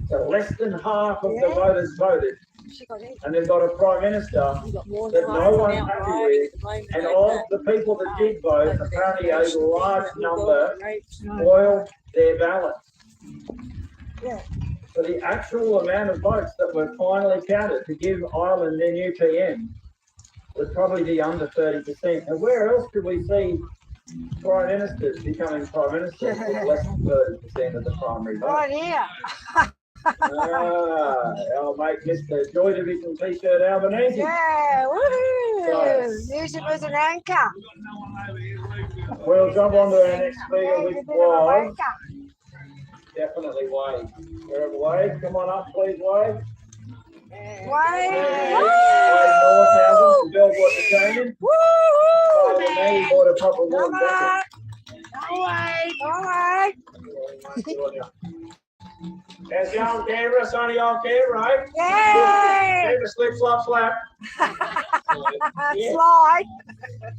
So less than half of the voters voted. she got it. And they've got a Prime Minister You got more that than no one's happy with. And of the people that did vote, apparently a large number spoiled their ballots. Yeah. So the actual amount of votes that were finally counted to give Ireland their new PM would probably be under 30%. And where else could we see Prime Ministers becoming Prime Ministers with less than 30% of the primary vote? Right here. Our mate Mr. Joy Division T-shirt Albanese. Yeah. Woohoo. Nice. Music was an anchor. We'll jump on to our next speaker, which Music was was an anchor. definitely Wade. Wherever Wade, come on up, please, Wade. Wait. Wade Northhausen from Belvoir Training. Woo! Me bought a proper Come warm jacket. on. All right. There's young Canberra, sunny old Canberra, right? Yay! Canberra slip, slop, slap. Yeah. Slide.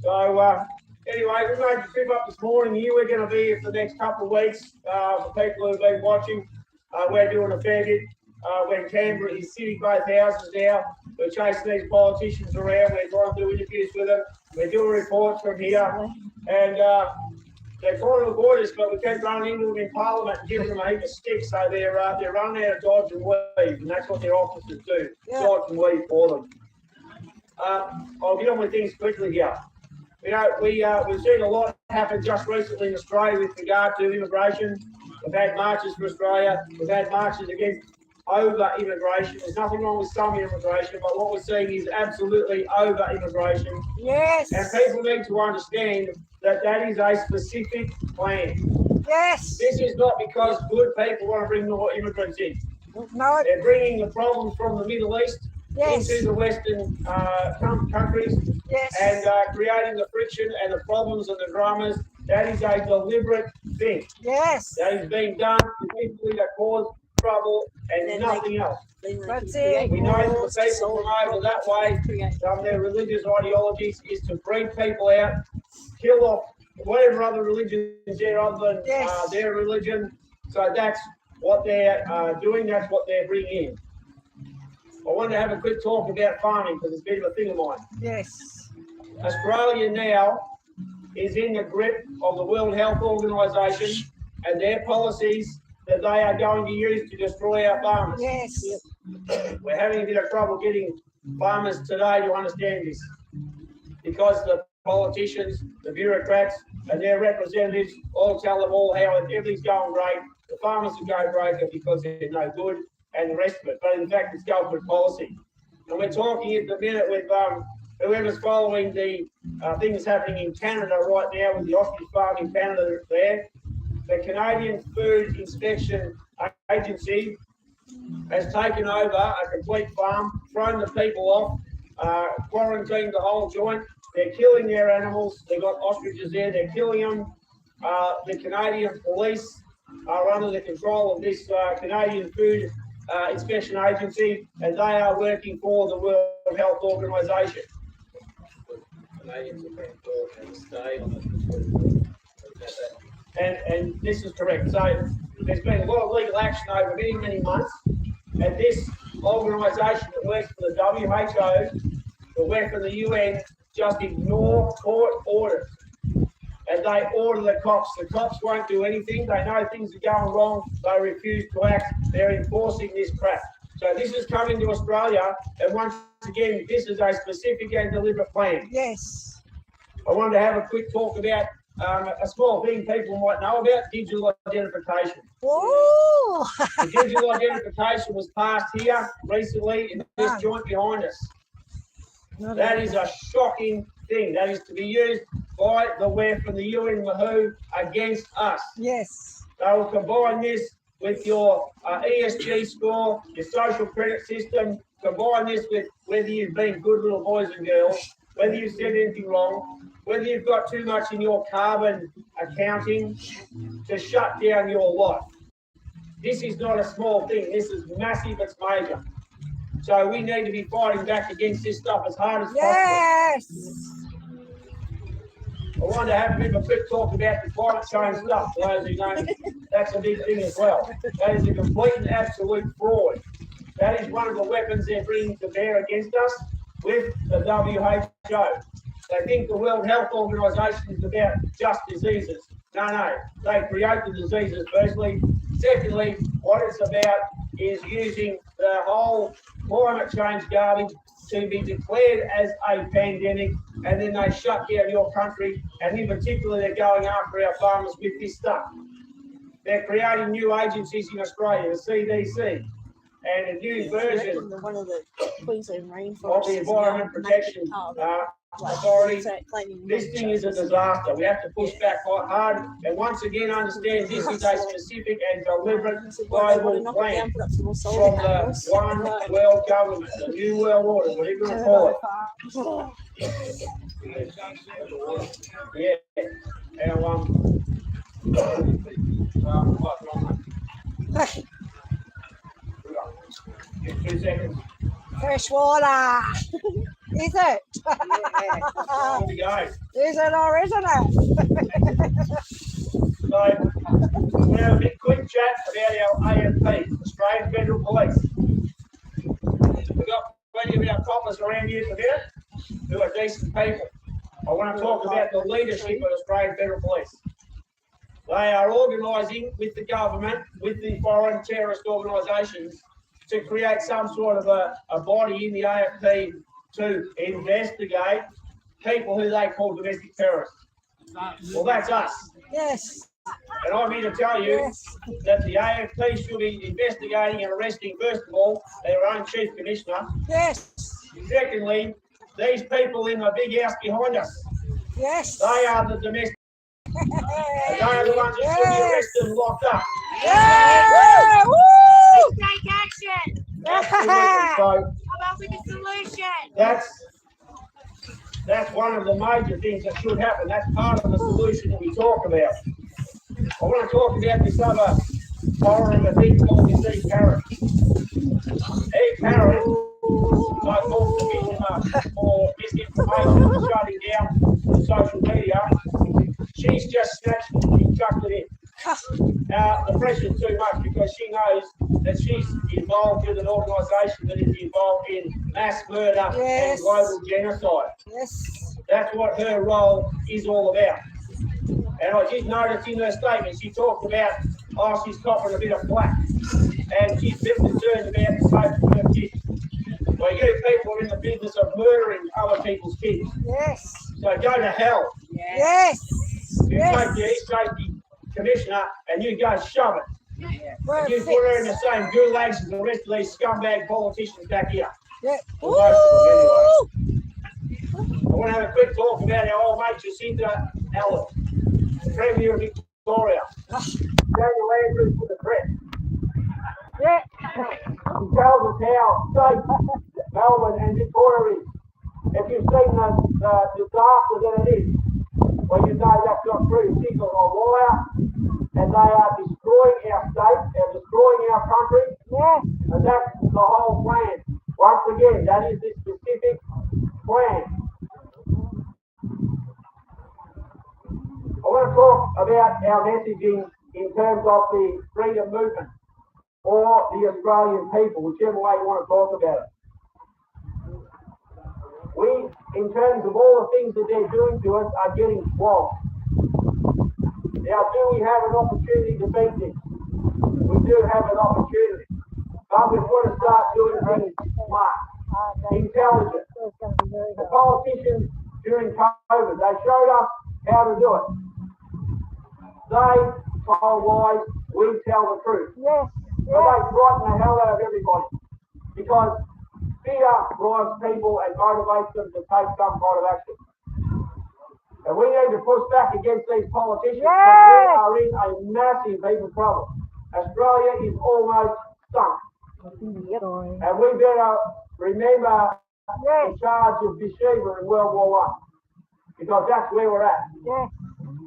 So, anyway, we made the trip up this morning here. We're going to be here for the next couple of weeks. For people who've been watching, we're doing a fair bit. We're in Canberra, in city, both houses now. We're chasing these politicians around. We're trying to do interviews with them. We're doing reports from here. And they're trying to avoid us, but we keep running into them in Parliament and giving them a heap of sticks. So they're running out of dodge and weave, and that's what their officers do, dodge and weave for them. I'll get on with things quickly here. You know, we've seen a lot happen just recently in Australia with regard to immigration. We've had marches for Australia. We've had marches against over-immigration. There's nothing wrong with some immigration, but what we're seeing is absolutely over-immigration. Yes. And people need to understand that that is a specific plan. Yes. This is not because good people want to bring more immigrants in. No. They're bringing the problems from the Middle East into the Western countries and creating the friction and the problems and the dramas. That is a deliberate thing. Yes. That is being done specifically to cause trouble and nothing else. That's it. We know that the people from over that way, some of their religious ideologies is to breed people out, kill off whatever other religions there other than their religion. So that's what they're doing, that's what they're bringing in. I wanted to have a quick talk about farming because it's a bit of a thing of mine. Yes. Australia now is in the grip of the World Health Organization and their policies that they are going to use to destroy our farmers. Yes. We're having a bit of trouble getting farmers today to understand this because the politicians, the bureaucrats and their representatives all tell them all how everything's going great. The farmers will go broker because they're no good and the rest of it. But in fact, it's government policy. And we're talking at the minute with whoever's following the things happening in Canada right now with the ostrich farm in Canada there. The Canadian Food Inspection Agency has taken over a complete farm, thrown the people off, quarantined the whole joint. They're killing their animals. They've got ostriches there. They're killing them. The Canadian police are under the control of this Canadian Food Inspection Agency, and they are working for the World Health Organization. And this is correct. So there's been a lot of legal action over many, many months, and this organisation that works for the WHO, the WEF and the UN, just ignore court orders. And they order the cops. The cops won't do anything. They know things are going wrong. They refuse to act. They're enforcing this crap. So this is coming to Australia, and once again, this is a specific and deliberate plan. Yes. I wanted to have a quick talk about a small thing people might know about, digital identification. Whoa! The digital identification was passed here recently in this joint behind us. That is a shocking thing. That is to be used by the WEF and the UN WHO against us. Yes. They will combine this with your ESG score, your social credit system, combine this with whether you've been good little boys and girls, whether you've said anything wrong, whether you've got too much in your carbon accounting to shut down your life. This is not a small thing. This is massive. It's major. So we need to be fighting back against this stuff as hard as possible. Yes. I wanted to have a bit of a quick talk about the climate change stuff. For those who know, that's a big thing as well. That is a complete and absolute fraud. That is one of the weapons they're bringing to bear against us with the WHO. They think the World Health Organization is about just diseases. No. They create the diseases, firstly. Secondly, what it's about is using the whole climate change garbage to be declared as a pandemic, and then they shut down your country, and in particular, they're going after our farmers with this stuff. They're creating new agencies in Australia, the CDC, and a new version One of the Queensland of rainforests the Environment Protection Authority. This thing is a disaster. We have to push back quite hard, and once again understand this is a specific and deliberate global plan from the one world government, the new world order, whatever you want to call it. Yeah. And 2 seconds. Fresh water. Is it? Off we go. Is it or isn't it? So, we'll have a bit quick chat about our AFP, Australian Federal Police. We've got plenty of our coppers around here at the minute who are decent people. I want to talk about the leadership of Australian Federal Police. They are organising with the government, with the foreign terrorist organisations, to create some sort of a body in the AFP to investigate people who they call domestic terrorists. Well, that's us. Yes. And I'm here to tell you that the AFP should be investigating and arresting, first of all, their own Chief Commissioner. Yes. Secondly, these people in the big house behind us, Yes. they are the domestic. They are the ones that should be arrested and locked up. Yeah. Woo! Take action. Absolutely. So Come up with a solution. that's one of the major things that should happen. That's part of the solution that we talk about. I want to talk about this other horror of a thing called this E-Parrot. E-Parrot, I call Commissioner for misinformation, shutting down social media. She's just snatched it and chucked it in. The pressure's too much because she knows that she's involved with an organisation that is involved in mass murder and global genocide. Yes. That's what her role is all about. And I did notice in her statement, she talked about, she's copping a bit of flack. And she's a bit concerned about the safety of her kids. Well, you people are in the business of murdering other people's kids. Yes. So go to hell. Yes. You take the East Safety Commissioner and you go shove it. We're You put her in the same gulags as the rest of these scumbag politicians back here. Yeah. Well, most of them anyway. I want to have a quick talk about our old mate Jacinta Allen, Premier of Victoria. Daniel Andrews for the press. Yeah. He tells us how safe Melbourne and Victoria is. If you've seen the disaster that it is, well, you know that's not true. She's a liar, and they are destroying our state, they're destroying our country, and that's the whole plan. Once again, that is the specific plan. I want to talk about our messaging in terms of the freedom movement or the Australian people, whichever way you want to talk about it. We, in terms of all the things that they're doing to us, are getting flogged. Now, do we have an opportunity to beat this? We do have an opportunity. But we've got to start doing things smart, intelligent. The politicians during COVID, they showed us how to do it. They told lies, we tell the truth. Yes. So they frighten the hell out of everybody. Because fear drives people and motivates them to take some kind of action. And we need to push back against these politicians because we are in a massive heap of trouble. Australia is almost sunk. And we better remember the charge of Bathsheba in World War I, because that's where we're at.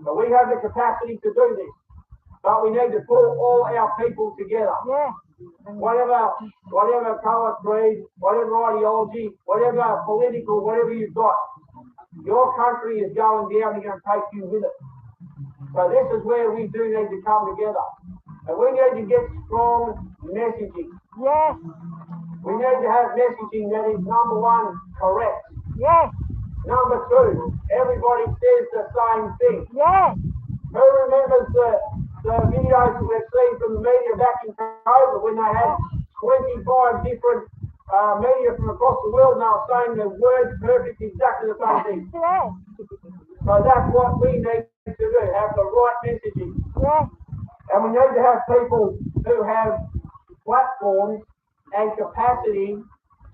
But we have the capacity to do this. But we need to pull all our people together. Whatever colour, creed, whatever ideology, whatever political, whatever you've got, your country is going down, you're going to take you with it. So this is where we do need to come together. And we need to get strong messaging. We need to have messaging that is, number one, correct. Number two, everybody says the same thing. Who remembers the videos that we've seen from the media back in COVID when they had 25 different media from across the world and they were saying the words perfect, exactly the same thing. So that's what we need to do, have the right messaging. And we need to have people who have platforms and capacity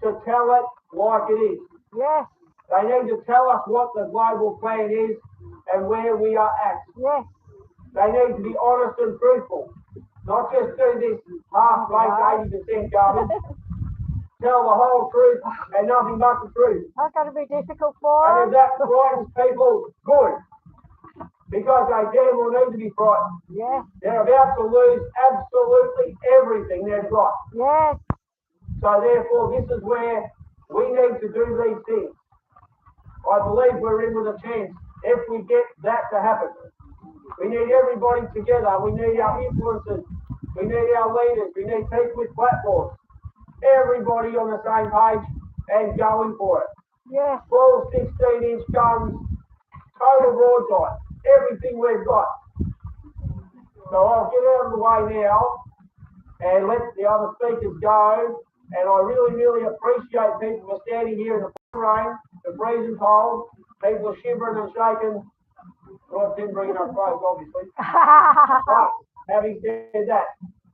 to tell it like it is. They need to tell us what the global plan is and where we are at. They need to be honest and truthful, not just do this half-baked 80% garbage. Tell the whole truth and nothing but the truth. That's going to be difficult for And if that frightens people, good. Because they damn well need to be frightened. They're about to lose absolutely everything they've got. So therefore, this is where we need to do these things. I believe we're in with a chance if we get that to happen. We need everybody together. We need our influencers. We need our leaders. We need people with platforms. Everybody on the same page and going for it. Yes. 12, 16-inch guns, total broadside, everything we've got. So I'll get out of the way now and let the other speakers go. And I really, really appreciate people for standing here in the rain, the freezing cold, people are shivering and shaking. Well, I didn't bring enough clothes, obviously. But having said that,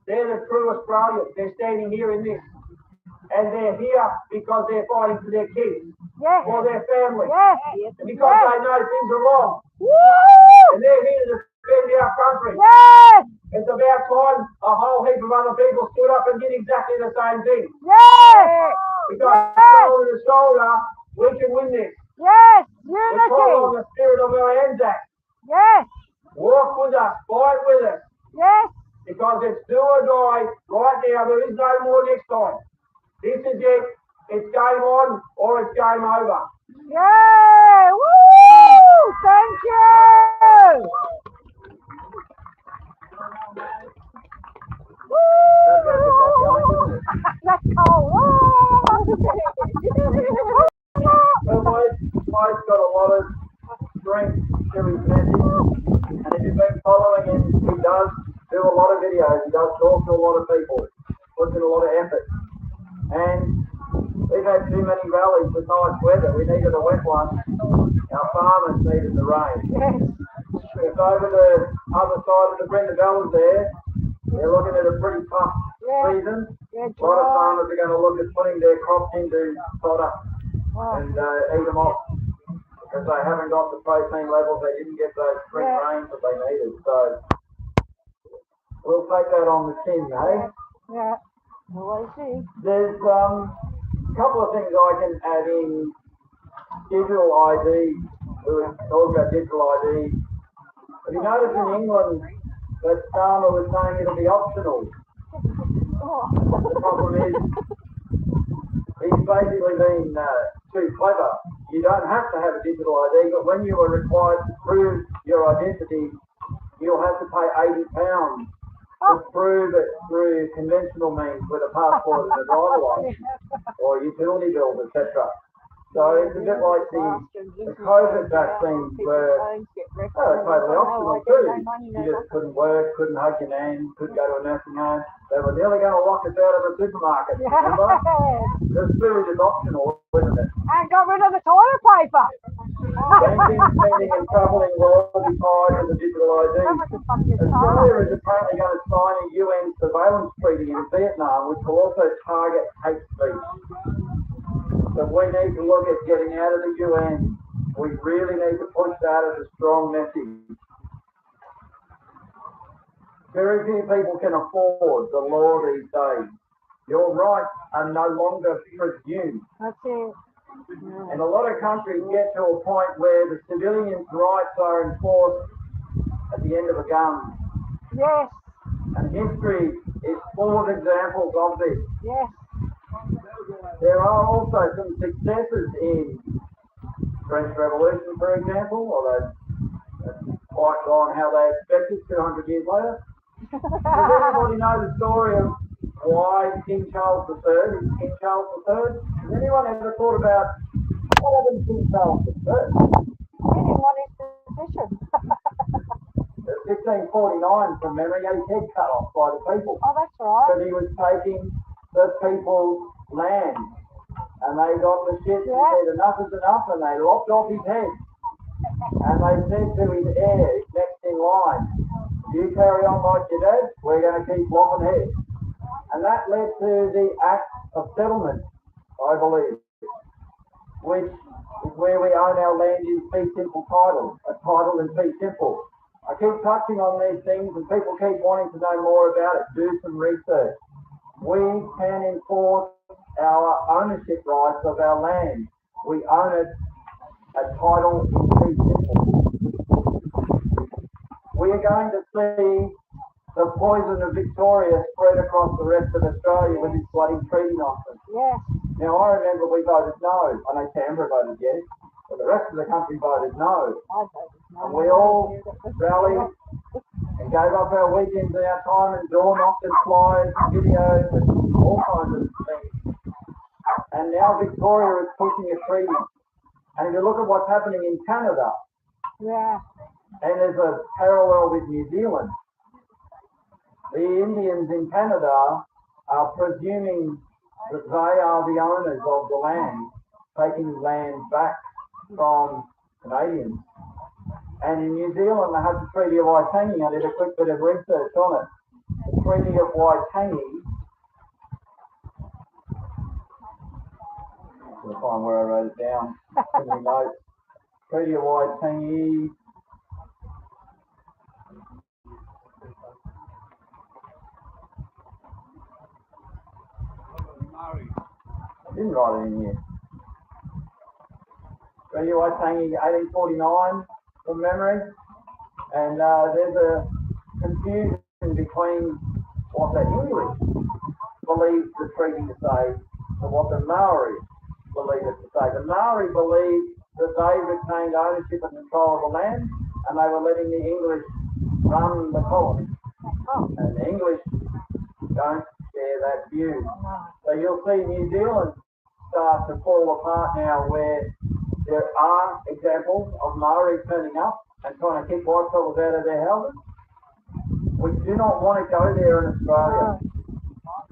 they're the true Australians. They're standing here in this. And they're here because they're fighting for their kids, Yes. for their family, Yes. and because they know things are wrong. Woo! And they're here to defend our country. Yes. It's about time a whole heap of other people stood up and did exactly the same thing. Yes. Because Yes. shoulder to shoulder, we can win this. Yes. Let's follow Unity. the spirit of our Anzac. Yes. Walk with us, fight with us, Yes. because it's do or die right now. There is no more next time. This is it. It's game on or it's game over. Yay! Woo! Thank you! Woo! That's cold. Well, Mike's got a lot of strength to his message, and if you've been following him, he does do a lot of videos. He does talk to a lot of people, puts in a lot of effort. And we've had too many rallies with nice weather. We needed a wet one. Our farmers needed the rain. If over the other side of the Brenda Bellas there, they're looking at a pretty tough season. A lot of farmers are going to look at putting their crops into fodder and eat them off because they haven't got the protein levels. They didn't get those spring rains that they needed. So we'll take that on the chin, eh? Yeah. Well, I see. There's a couple of things I can add in. Digital ID. We were talking about digital ID. Have you noticed in England that Starmer was saying it'll be optional? The problem is he's basically been too clever. You don't have to have a digital ID, but when you are required to prove your identity, you'll have to pay £80 to prove it through conventional means with a passport and a driver license or utility bills, etc. So it's a bit like the COVID vaccines were totally optional too. You just couldn't work, couldn't hug your nan, couldn't go to a nursing home. They were nearly going to lock us out of a supermarket, remember? The food is optional, isn't it? And got rid of the toilet paper. Banking, spending and travelling will all be tied to the digital ID. Australia is apparently going to sign a UN surveillance treaty in Vietnam, which will also target hate speech. So we need to look at getting out of the UN. We really need to push that as a strong message. Very few people can afford the law these days. Your rights are no longer presumed. That's it. And a lot of countries get to a point where the civilians' rights are enforced at the end of a gun. Yes. And history is full of examples of this. Yes. There are also some successes in French Revolution, for example, although that's quite gone how they expected 200 years later. Does everybody know the story of why King Charles III is King Charles III? Has anyone ever thought about what happened to King Charles III? He didn't want his position. 1549 from memory, had his head cut off by the people. Oh, that's right. But he was taking the people's land. And they got the shit and said enough is enough, and they lopped off his head. And they said to his heir, next in line, you carry on like your dad, we're going to keep lopping heads. And that led to the Act of Settlement, I believe, which is where we own our land in fee simple title, a title in fee simple. I keep touching on these things and people keep wanting to know more about it. Do some research. We can enforce our ownership rights of our land. We own it, a title in fee simple. We are going to see the poison of Victoria spread across the rest of Australia with this bloody treaty nonsense. Yes. Now, I remember we voted no. I know Canberra voted yes, but the rest of the country voted no. I voted no. And we all rallied and gave up our weekends and our time and door knocked and flyers and videos and all kinds of things. And now Victoria is pushing a treaty. And if you look at what's happening in Canada, Yeah. and there's a parallel with New Zealand, the Indians in Canada are presuming that they are the owners of the land, taking land back from Canadians. And in New Zealand, they have the Treaty of Waitangi. I did a quick bit of research on it. The Treaty of Waitangi. I'll find where I wrote it down. Too many notes. Treaty of Waitangi. I didn't write it in here. Treaty of Waitangi, 1849, from memory. And there's a confusion between what the English believe the treaty to say and what the Maori believe it to say. The Maori believe that they retained ownership and control of the land, and they were letting the English run the colony. And the English don't share that view. So you'll see New Zealand start to fall apart now, where there are examples of Maori turning up and trying to kick white fellas out of their houses. We do not want to go there in Australia.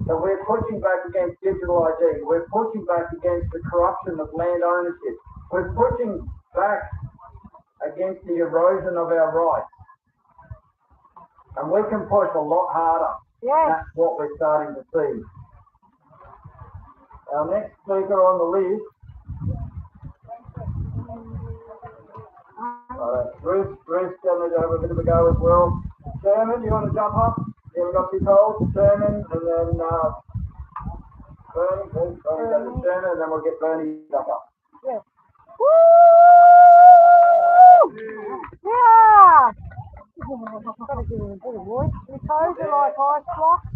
So we're pushing back against digital ID. We're pushing back against the corruption of land ownership. We're pushing back against the erosion of our rights. And we can push a lot harder. Yes. That's what we're starting to see. Our next speaker on the list, Bruce going to have a bit of a go as well. Sherman, you want to jump up? Yeah, we've got 2 calls, Sherman, and then Bernie, Bernie goes to Sherman, and then we'll get Bernie back up. Yeah. Woo! Yeah! Gotta give him a bit of voice. Your toes are like ice blocks.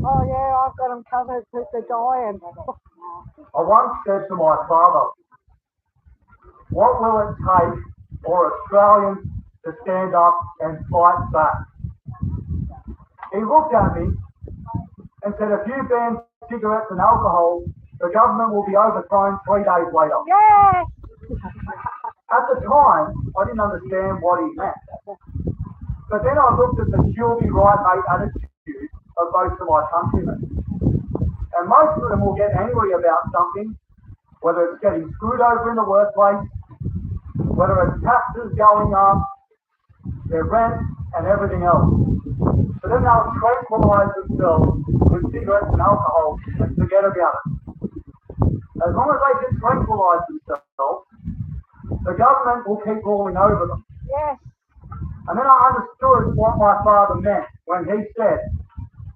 Oh yeah, I've got them covered with the dying. I once said to my father, what will it take for Australians to stand up and fight back? He looked at me and said, if you ban cigarettes and alcohol, the government will be overthrown 3 days later. Yeah! At the time, I didn't understand what he meant. But then I looked at the she'll be right mate attitude of most of my countrymen. And most of them will get angry about something, whether it's getting screwed over in the workplace, whether it's taxes going up, their rent and everything else. So then they'll tranquilise themselves with cigarettes and alcohol and forget about it. As long as they can tranquilise themselves, the government will keep ruling over them. Yes. And then I understood what my father meant when he said,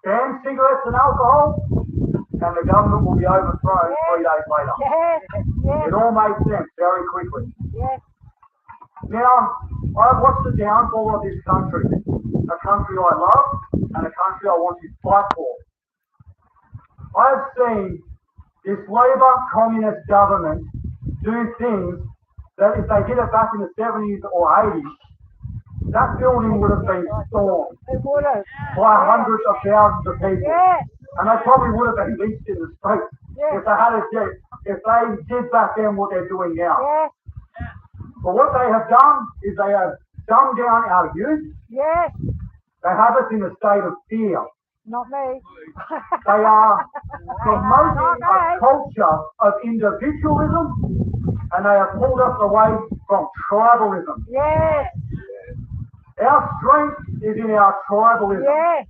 ban cigarettes and alcohol, and the government will be overthrown 3 days later. Yes. Yes. It all made sense very quickly. Yes. Now, I've watched the downfall of this country, a country I love and a country I want to fight for. I've seen this Labor communist government do things that if they did it back in the 70s or 80s, that building would have been stormed It would have. by hundreds of thousands of people. Yes. And they probably would have been lynched in the streets Yes. if they did back then what they're doing now. Yes. But what they have done is they have dumbed down our youth. Yes. They have us in a state of fear. Not me. They are promoting Not a me. culture of individualism, and they have pulled us away from tribalism. Yes. Our strength is in our tribalism. Yes.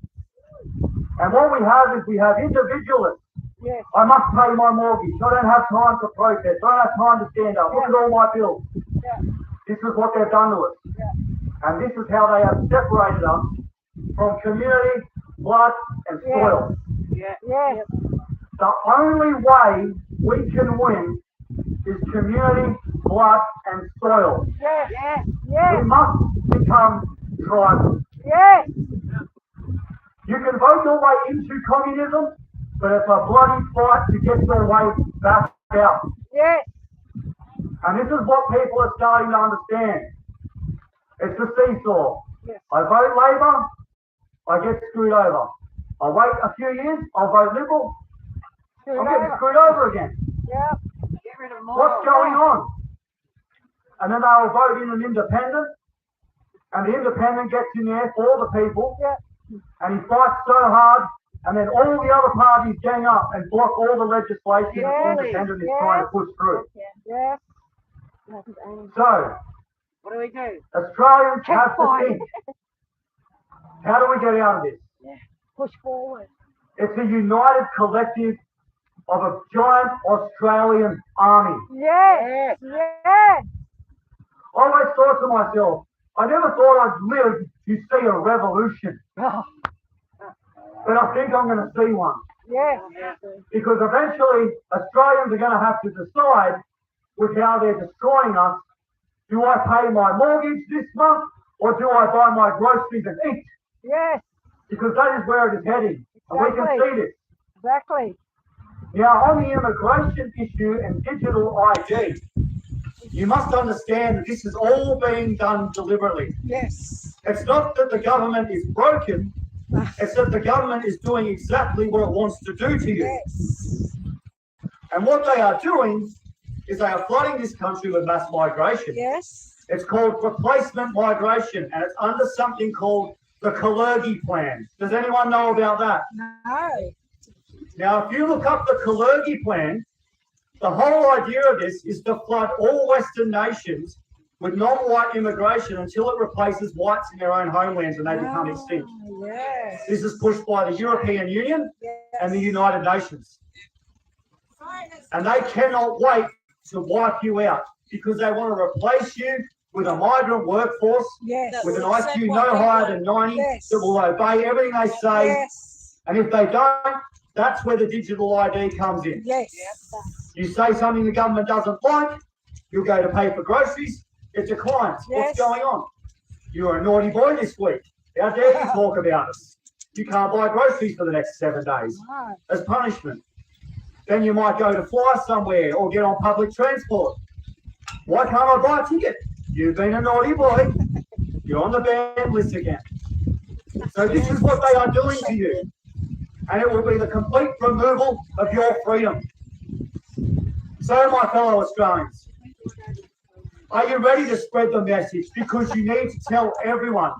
And what we have is we have individualists. Yes. I must pay my mortgage. I don't have time to protest. I don't have time to stand up. Look at all my bills. Yeah. This is what they've done to us. Yeah. And this is how they have separated us from community, blood, and soil. Yes. Yes. The only way we can win is community, blood, and soil. Yes. Yes. We Yes. must become tribal. Yes. You can vote your way into communism, but it's a bloody fight to get your way back out. Yes. And this is what people are starting to understand. It's a seesaw. Yes. I vote Labor, I get screwed over. I wait a few years, I'll vote Liberal, Screwed I'm getting over. screwed over again. Yeah. Get rid of them all. What's going on? And then they'll vote in an independent, and the independent gets in there for the people, Yeah. and he fights so hard, and then all the other parties gang up and block all the legislation that the independent is trying to push through. Yeah. So, What do we do? Australians have to Fine. think, how do we get out of this? Push forward. It's a united collective of a giant Australian army. Yes. Yes. I always thought to myself, I never thought I'd live to see a revolution, Oh, but I think I'm going to see one. yes. Because eventually Australians are going to have to decide with how they're destroying us. Do I pay my mortgage this month or do I buy my groceries and eat? Yes. Because that is where it is heading. And we can Exactly. see this. Exactly. Now, on the immigration issue and digital ID, you must understand that this is all being done deliberately. Yes. It's not that the government is broken, it's that the government is doing exactly what it wants to do to you. Yes. And what they are doing is they are flooding this country with mass migration. Yes. It's called replacement migration, and it's under something called the Converge plan. Does anyone know about that? No. Now, if you look up the Converge plan, the whole idea of this is to flood all Western nations with non-white immigration until it replaces whites in their own homelands and they become extinct. Yes. This is pushed by the European Union and the United Nations. And they cannot wait to wipe you out because they want to replace you with a migrant workforce Yes. with an IQ no higher than 90 Yes. that will obey everything they say. Yes. And if they don't, that's where the digital ID comes in. Yes. You say something the government doesn't like, you'll go to pay for groceries, it declines. Yes. What's going on? You're a naughty boy this week. How dare you talk about us? You can't buy groceries for the next 7 days No. as punishment. Then you might go to fly somewhere or get on public transport. Why can't I buy a ticket? You've been a naughty boy. You're on the banned list again. So this is what they are doing to you. And it will be the complete removal of your freedom. So, my fellow Australians, are you ready to spread the message? Because you need to tell everyone.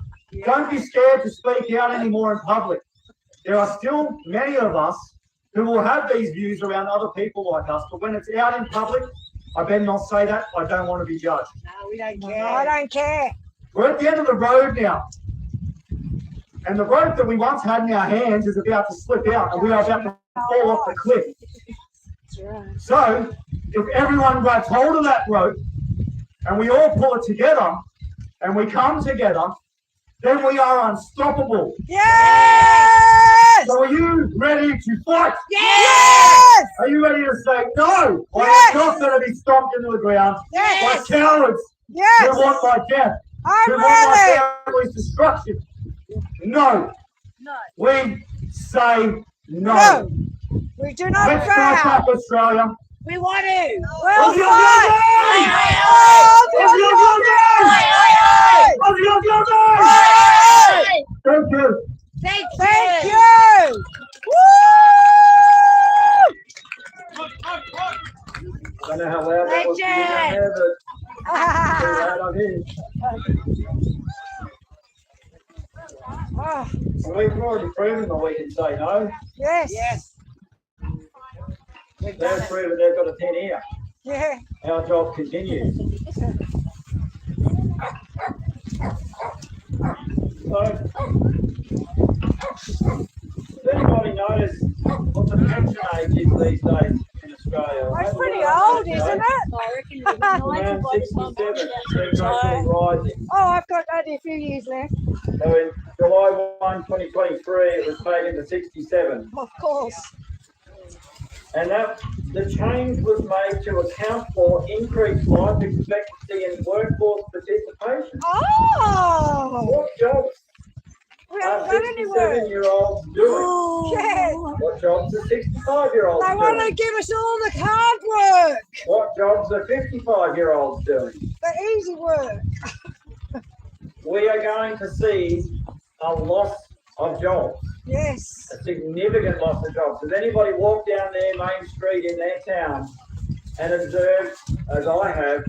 Don't be scared to speak out anymore in public. There are still many of us who will have these views around other people like us, but when it's out in public, I better not say that. I don't want to be judged. No, we don't care. I don't care. We're at the end of the road now. And the rope that we once had in our hands is about to slip out and we are about to fall off the cliff. So, if everyone grabs hold of that rope and we all pull it together and we come together, then we are unstoppable. Yes! So are you ready to fight? Yes! Are you ready to say no? I Yes! am not going to be stomped into the ground by Yes! cowards Yes! who want my death, I'm who want my ready! family's destruction. No. No. We say no. No! We do not Let's fight bow! up, Australia. We want to! Aussie, We'll Aussie, fight! Aussie! Aussie, Aussie, Aussie! Thank you. Thank you! Woo! I don't know how loud that was. Legend. Oh, We've already proven that we can say no. yes. Yes. They've proven they've got a 10 here. Yeah. Our job continues. So, does anybody notice what the pension age is these days in Australia? It's pretty old, isn't it? Around 67, it's gradually rising. Oh, I've got only a few years left. So in July 1, 2023, it was taken to 67. Of course. And that the change was made to account for increased life expectancy and workforce participation. Oh! What jobs We are haven't done any work. 67-year-olds doing? Yes. What jobs are 65-year-olds They want to doing? give us all the hard work, What jobs are 55-year-olds doing? the easy work. We are going to see a loss of jobs. Yes. A significant loss of jobs. Has anybody walked down their main street in their town and observed, as I have,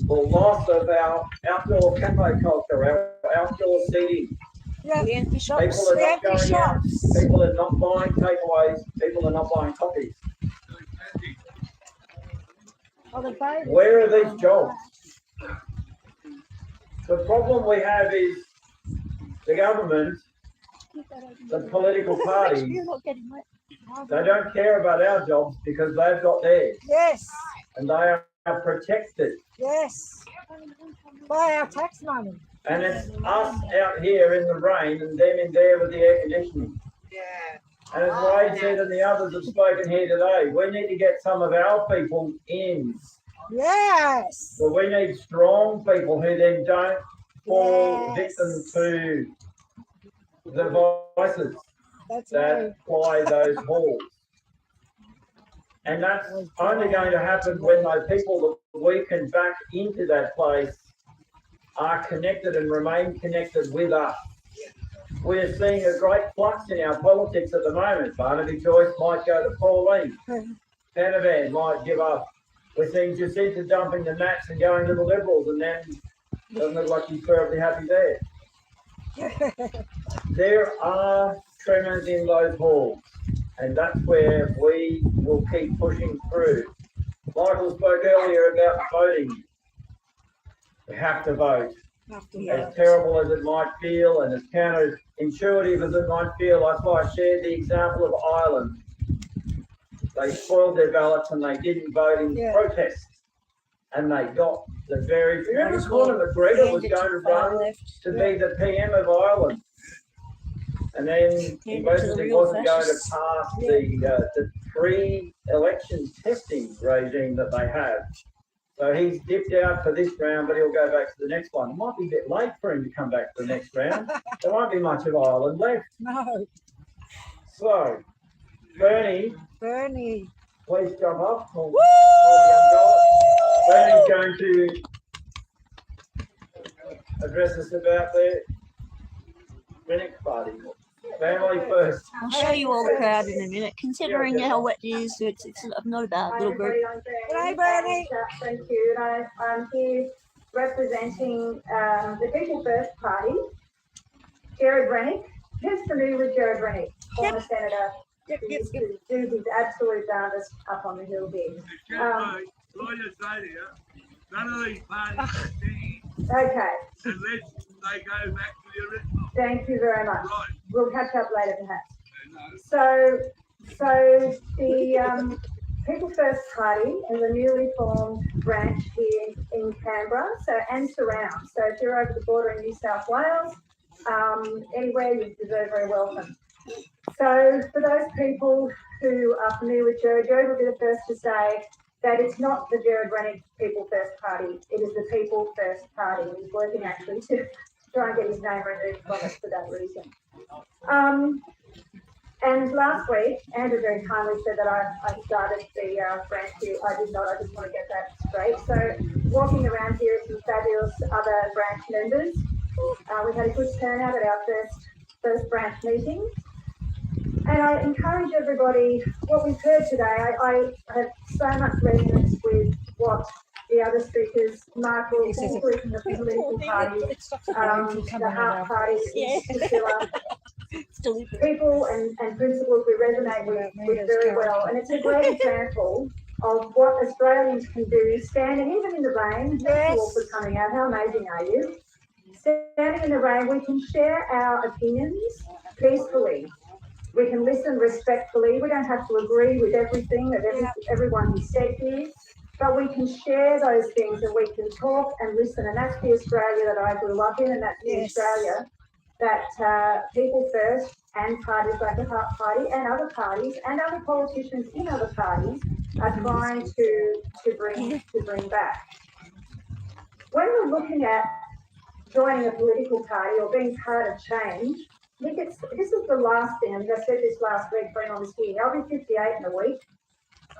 the loss of our outdoor cafe culture, our outdoor seating? Yeah. The empty shops. People are The not empty going out. shops. People are not buying takeaways. People are not buying coffees. Oh, the babies. Where are these jobs? The problem we have is the government, the political parties, You're not getting wet. they don't care about our jobs because they've got theirs Yes. and they are protected. Yes. By our tax money. And it's us out here in the rain and them in there with the air conditioning. Yeah. And as Wade said and the others have spoken here today, we need to get some of our people in. Yes. Well, we need strong people who then don't fall Yes. victim to the vices That's that right. ply those halls. And that's only going to happen when those people that we can back into that place are connected and remain connected with us. We're seeing a great flux in our politics at the moment. Barnaby Joyce might go to Pauline. Canavan might give up. We're seeing Jacinta dumping the Nats and going to the Liberals, and then doesn't look like she's terribly happy there. There are tremors in those halls, and that's where we will keep pushing through. Michael spoke earlier about voting. We have to vote. As terrible as it might feel and as counterintuitive as it might feel, that's why I shared the example of Ireland. They spoiled their ballots and they didn't vote in protest. And they got the very... Remember Conor McGregor was going to run to be the PM of Ireland. And then he basically wasn't going to pass the pre-election testing regime that they have. So he's dipped out for this round, but he'll go back to the next one. It might be a bit late for him to come back to the next round. There won't be much of Ireland left. No. So, Bernie, please jump up. Woo! Bernie's going to address us about the Rennick Party. Family first. I'll show you all the crowd in a minute. Considering how wet it is, it's not a bad little group. Hi, Bernie. Thank you. I'm here representing the People First Party. Jared Rennick. Who's familiar with Jared Rennick? Former Senator. Yep. Do his absolute darndest up on the hill there. None of these parties are singing Okay. unless they go back to the original. Thank you very much. Right. We'll catch up later perhaps. So the People First Party is a newly formed branch here in Canberra, and surrounds. So if you're over the border in New South Wales, anywhere you're very welcome. So for those people who are familiar with Jared will be the first to say that it's not the Jared Rennick People First Party, it is the People First Party. He's working actually to try and get his name removed from it for that reason. And last week, Andrew very kindly said that I started the branch here. I did not, I just want to get that straight. So walking around here are some fabulous other branch members. We had a good turnout at our first branch meeting. And I encourage everybody, what we've heard today, I have so much resonance with what the other speakers, Mark will all through from the political parties, the Heart Party, Priscilla, people and principles we resonate with very well. And it's a great example of what Australians can do, standing even in the rain. Thank you all for coming out. How amazing are you? Standing in the rain, we can share our opinions peacefully. We can listen respectfully. We don't have to agree with everything that everyone has said here, but we can share those things and we can talk and listen. And that's the Australia that I grew up in, and that's the Australia that People First and parties like the Heart Party and other parties and other politicians in other parties are trying to bring back. When we're looking at joining a political party or being part of change, I think this is the last thing. I think I said this last week when I was here. I'll be 58 in a week.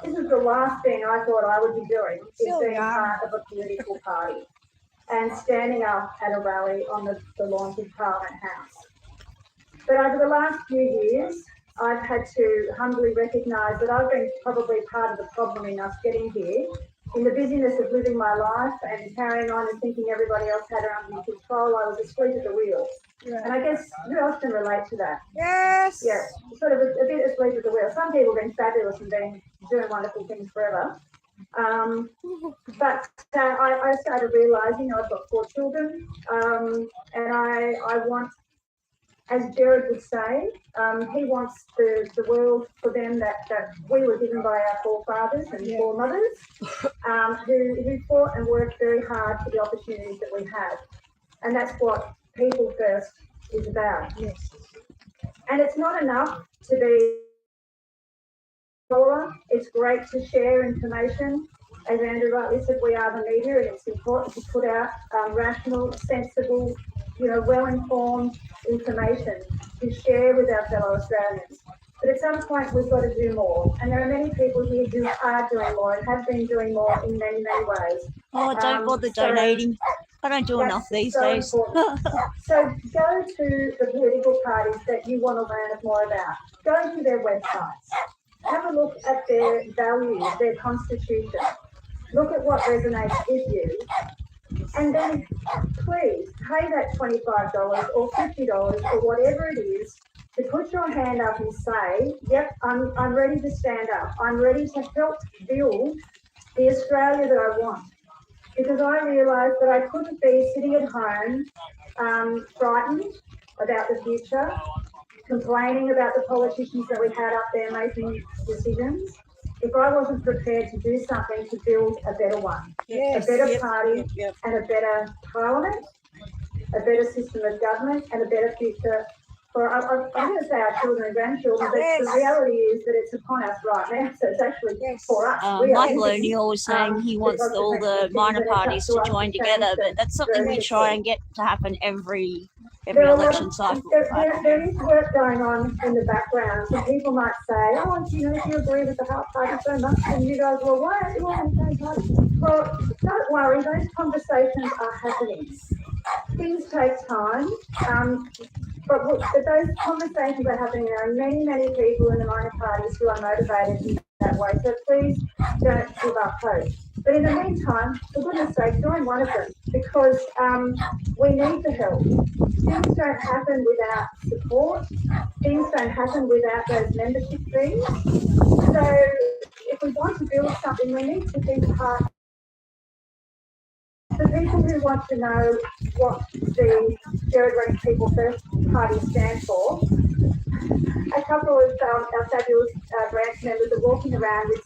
This is the last thing I thought I would be doing, is being part of a political party and standing up at a rally on the lawn of Parliament House. But over the last few years, I've had to humbly recognise that I've been probably part of the problem in us getting here. In the busyness of living my life and carrying on and thinking everybody else had it under control, I was asleep at the wheel. And I guess who else can relate to that? Yes. Yeah, sort of a bit asleep at the wheel. Some people have been fabulous and been doing wonderful things forever. But I started realising I've got 4 children, and I want, as Jared would say, he wants the world for them that we were given by our forefathers and foremothers, who fought and worked very hard for the opportunities that we have. And that's what People First is about. Yes. And it's not enough to be follower. It's great to share information. As Andrew rightly said, we are the media, and it's important to put out rational, sensible, well-informed information to share with our fellow Australians. But at some point, we've got to do more. And there are many people here who are doing more and have been doing more in many, many ways. Oh, don't bother donating. I don't do enough these days. So go to the political parties that you want to learn more about. Go to their websites. Have a look at their values, their constitution. Look at what resonates with you. And then please pay that $25 or $50 or whatever it is to put your hand up and say, yep, I'm ready to stand up. I'm ready to help build the Australia that I want. Because I realised that I couldn't be sitting at home frightened about the future, complaining about the politicians that we had up there making decisions, if I wasn't prepared to do something to build a better one, a better party and a better parliament, a better system of government and a better future for, I'm going to say our children and grandchildren, but the reality is that it's upon us right now, so it's actually for us. Michael O'Neill was saying he wants all the minor parties to join together, but that's something we try and get to happen every election cycle. There is work going on in the background. So people might say, oh, if you agree with the Heart Party so much, and you guys, well, why aren't you on the same party? Well, don't worry, those conversations are happening. Things take time, but those conversations are happening. There are many, many people in the minor parties who are motivated in that way. So please don't give up hope. But in the meantime, for goodness sake, join one of them, because we need the help. Things don't happen without support. Things don't happen without those membership fees. So if we want to build something, we need to be part. The people who want to know what the Jared Reynolds People First Party stands for, a couple of our fabulous branch members are walking around with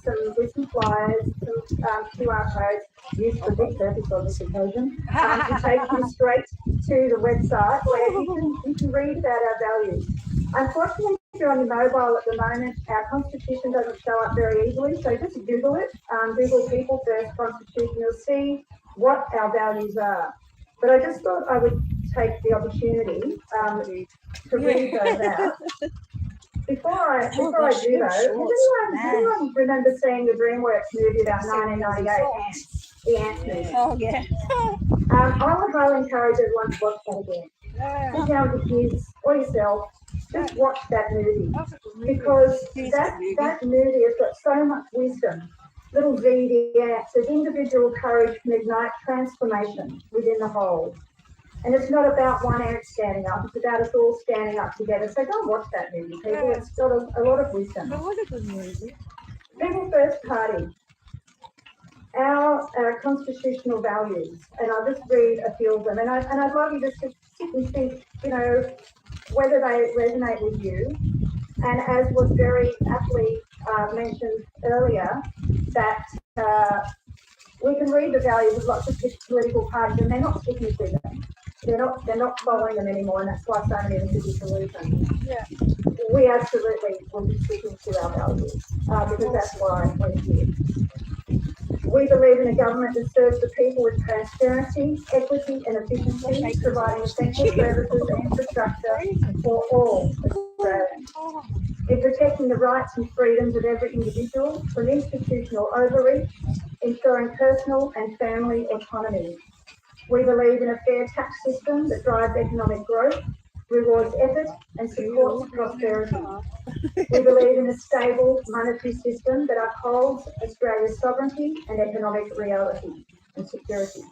some flyers, some QR codes, used for big purpose on this occasion, to take you straight to the website where you can read about our values. Unfortunately, if you're on your mobile at the moment, our constitution doesn't show up very easily, so just Google it. Google People First Constitution, you'll see what our values are. But I just thought I would take the opportunity to read those out. Before I do though, does anyone remember seeing the DreamWorks movie about 1998? The Ants movie. Oh, yeah. I would highly encourage everyone to watch that again. Sit down with the kids or yourself, just watch that movie. Because that movie has got so much wisdom. Little V, the ant says individual courage can ignite transformation within the whole. And it's not about one ant standing up, it's about us all standing up together. So go and watch that movie, people. It's got a lot of wisdom. What a good movie. People First Party. Our constitutional values, and I'll just read a few of them. And I'd love you just to sit and think, whether they resonate with you. And as was very aptly mentioned earlier, that we can read the values of lots of political parties, and they're not sticking to them. They're not following them anymore, and that's why so many of us are disillusioned. Yeah. We absolutely will be sticking to our values because that's why we're here. We believe in a government that serves the people with transparency, equity, and efficiency, providing essential services and infrastructure for all Australians. In protecting the rights and freedoms of every individual from institutional overreach, ensuring personal and family autonomy. We believe in a fair tax system that drives economic growth, rewards effort, and supports prosperity. We believe in a stable monetary system that upholds Australia's sovereignty and economic reality and security.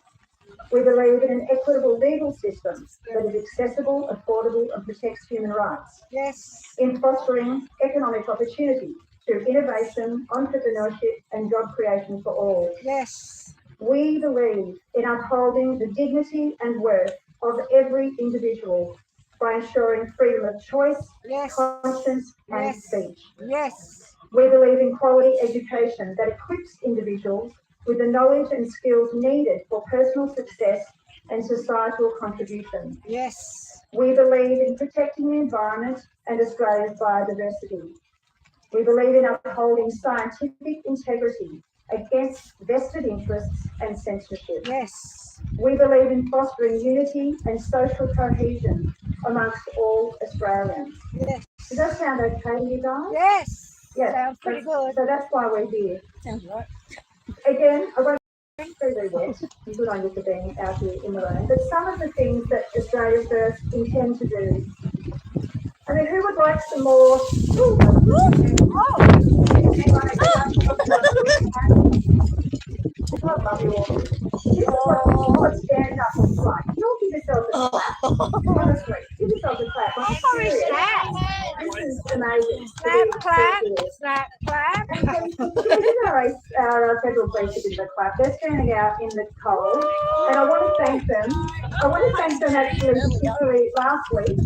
We believe in an equitable legal system that is accessible, affordable, and protects human rights. Yes. In fostering economic opportunity through innovation, entrepreneurship, and job creation for all. Yes. We believe in upholding the dignity and worth of every individual by ensuring freedom of choice, Yes. conscience, and Yes. speech. Yes. We believe in quality education that equips individuals with the knowledge and skills needed for personal success and societal contribution. Yes. We believe in protecting the environment and Australia's biodiversity. We believe in upholding scientific integrity against vested interests and censorship. Yes. We believe in fostering unity and social cohesion amongst all Australians. Yes. Does that sound okay to you guys? Yes. Yes. Sounds pretty good. So that's why we're here. Sounds right. Again, I won't be very wet. Good on you for being out here in the rain. But some of the things that Australia First intend to do. I mean, who would like some more? I love you all. This is what stand up looks like. You'll give yourself a clap. Honestly, give yourself a clap. I'm serious. This is amazing. Clap, clap, clap, clap. And so, give our federal police a bit of a clap. They're standing out in the cold, and I want to thank them. I want to thank them actually, particularly last week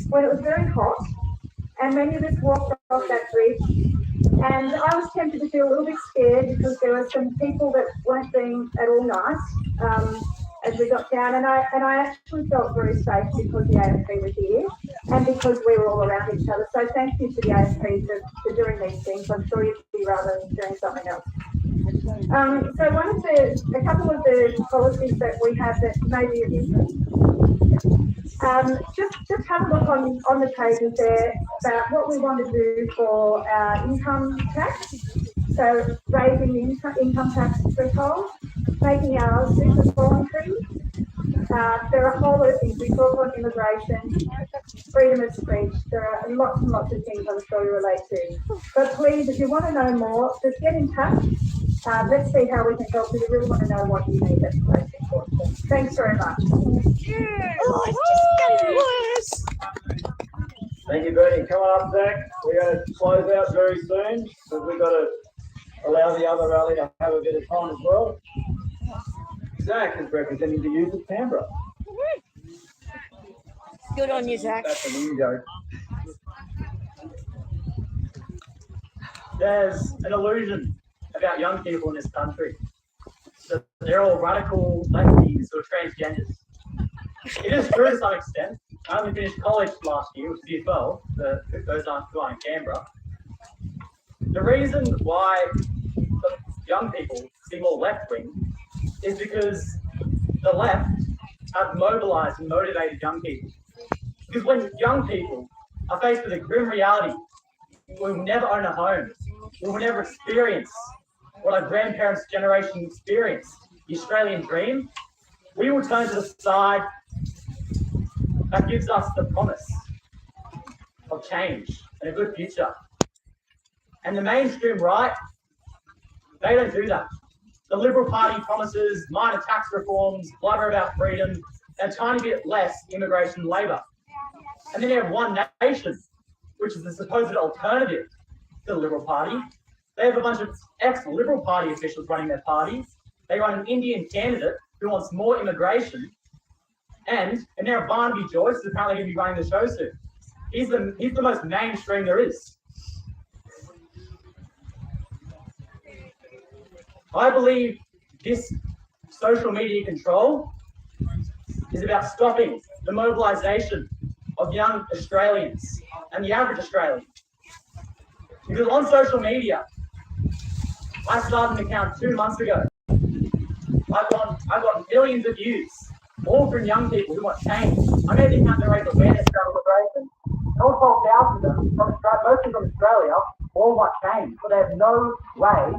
when it was very hot, and many of us walked off that bridge. And I was tempted to feel a little bit scared because there were some people that weren't being at all nice as we got down. And I actually felt very safe because the AFP was here and because we were all around each other. So thank you to the AFP for doing these things. I'm sure you'd be rather doing something else. So a couple of the policies that we have that may be of interest. Just have a look on the pages there about what we want to do for our income tax. So raising the income tax threshold, making our super voluntary. There are a whole lot of things. We talk on immigration, freedom of speech. There are lots and lots of things I'm sure you relate to. But please, if you want to know more, just get in touch. Let's see how we can help you. We really want to know what you need. That's the most important thing. Thanks very much. Oh, it's just getting worse. Thank you, Bernie. Come on up, Zach. We're going to close out very soon, so we've got to allow the other rally to have a bit of time as well. Zach is representing the youth of Canberra. Good on you, Zach. That's a window. There's an illusion about young people in this country that they're all radical lefties or transgenders. It is true to some extent. I only finished college last year, which is year 12, for those who are in Canberra. The reason why the young people seem more left-wing is because the left have mobilised and motivated young people. Because when young people are faced with a grim reality, we will never own a home, we will never experience what our grandparents' generation experienced, the Australian dream, we will turn to the side that gives us the promise of change and a good future. And the mainstream right, they don't do that. The Liberal Party promises minor tax reforms, blubber about freedom, and a tiny bit less immigration and labour. And then you have One Nation, which is the supposed alternative to the Liberal Party. They have a bunch of ex-Liberal Party officials running their party. They run an Indian candidate who wants more immigration. And now Barnaby Joyce is apparently going to be running the show soon. He's the most mainstream there is. I believe this social media control is about stopping the mobilisation of young Australians and the average Australian. Because on social media, I started an account 2 months ago. I've got millions of views, all from young people who want change. I made the account to raise awareness about immigration. All 12,000 of them, mostly from Australia, all want change, but they have no way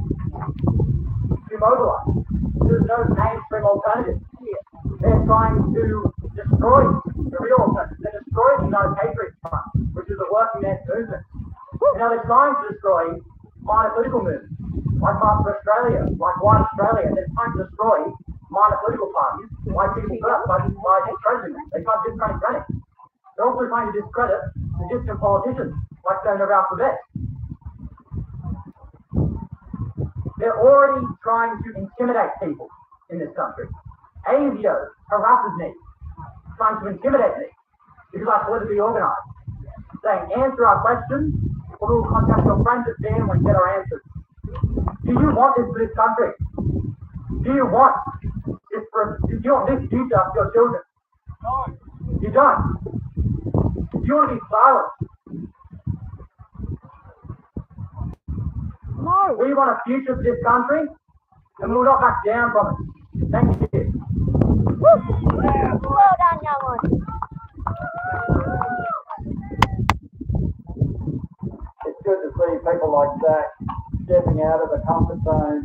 to mobilise. There's no mainstream alternative here. They're trying to destroy the real alternative. They're destroying the No Patriot Front, which is a working man's movement. They're trying to destroy minor political movements, like March for Australia, like White Australia. They're trying to destroy minor political parties, like People First, by discrediting them. They can't discredit Granite. They're also trying to discredit the distant politicians, like Senator Alphabet. They're already trying to intimidate people in this country. ASIO harasses me, trying to intimidate me, because I'm politically organised, saying, answer our questions, or we will contact your friends and family and get our answers. Do you want this for this country? Do you want this future for your children? No. You don't. You want to be silent. No. We want a future for this country, and we will not back down from it. Thank you. Well done, young one. It's good to see people like Zach stepping out of the comfort zone,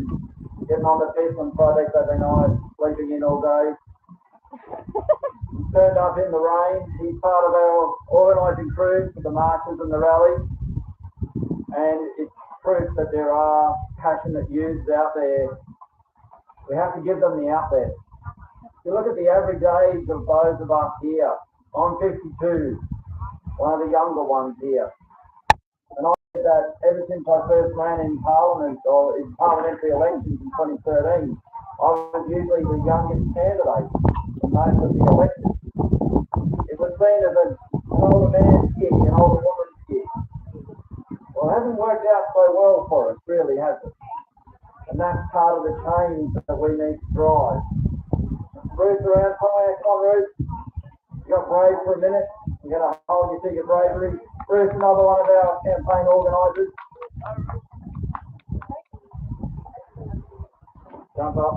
getting on the piss on Friday, Saturday night, sleeping in all day. Turned up in the rain. He's part of our organising crew for the marches and the rallies. And it's proof that there are passionate youths out there. We have to give them the outlet. If you look at the average age of those of us here, I'm 52, one of the younger ones here. And I said that ever since I first ran in Parliament, or in parliamentary elections in 2013, I was usually the youngest candidate in most of the elections. It was seen as an older man's gig, an older woman's gig. Well, it hasn't worked out so well for us, really, has it? And that's part of the change that we need to drive. Ruth around somewhere, come on Ruth. You got brave for a minute. You're going to hold you to your bravery. Ruth, another one of our campaign organisers. Jump up.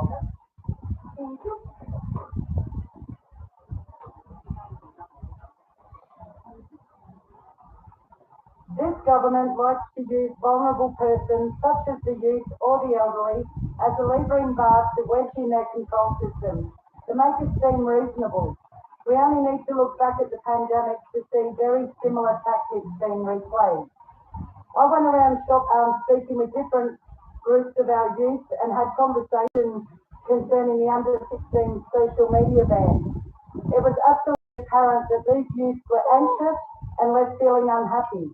This government likes to use vulnerable persons such as the youth or the elderly as a lever in bar to wedge in their control system to make it seem reasonable. We only need to look back at the pandemic to see very similar tactics being replayed. I went around speaking with different groups of our youth and had conversations concerning the under 16 social media ban. It was absolutely apparent that these youths were anxious and left feeling unhappy.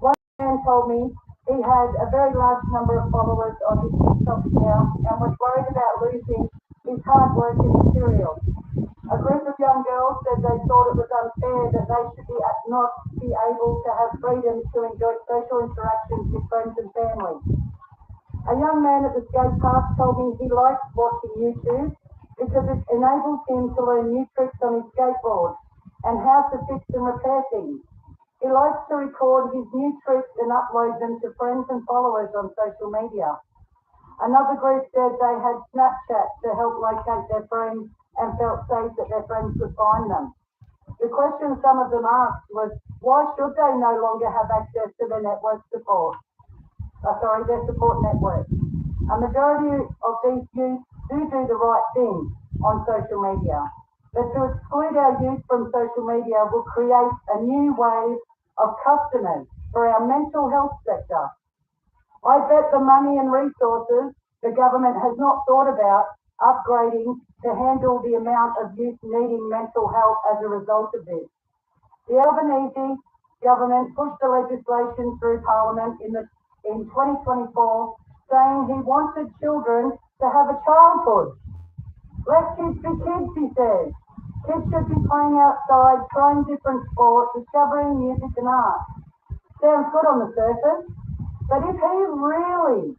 One man told me he had a very large number of followers on his TikTok account and was worried about losing his hard-working material. A group of young girls said they thought it was unfair that they should not be able to have freedom to enjoy social interactions with friends and family. A young man at the skate park told me he likes watching YouTube because it enables him to learn new tricks on his skateboard and how to fix and repair things. He likes to record his new tricks and upload them to friends and followers on social media. Another group said they had Snapchat to help locate their friends and felt safe that their friends could find them. The question some of them asked was, why should they no longer have access to their network support? Their support network. A majority of these youth do the right thing on social media, but to exclude our youth from social media will create a new wave of customers for our mental health sector. I bet the money and resources the government has not thought about upgrading to handle the amount of youth needing mental help as a result of this. The Albanese government pushed the legislation through Parliament in 2024, saying he wanted children to have a childhood. Let kids be kids, he says. Kids should be playing outside, trying different sports, discovering music and art. Sounds good on the surface, but if he really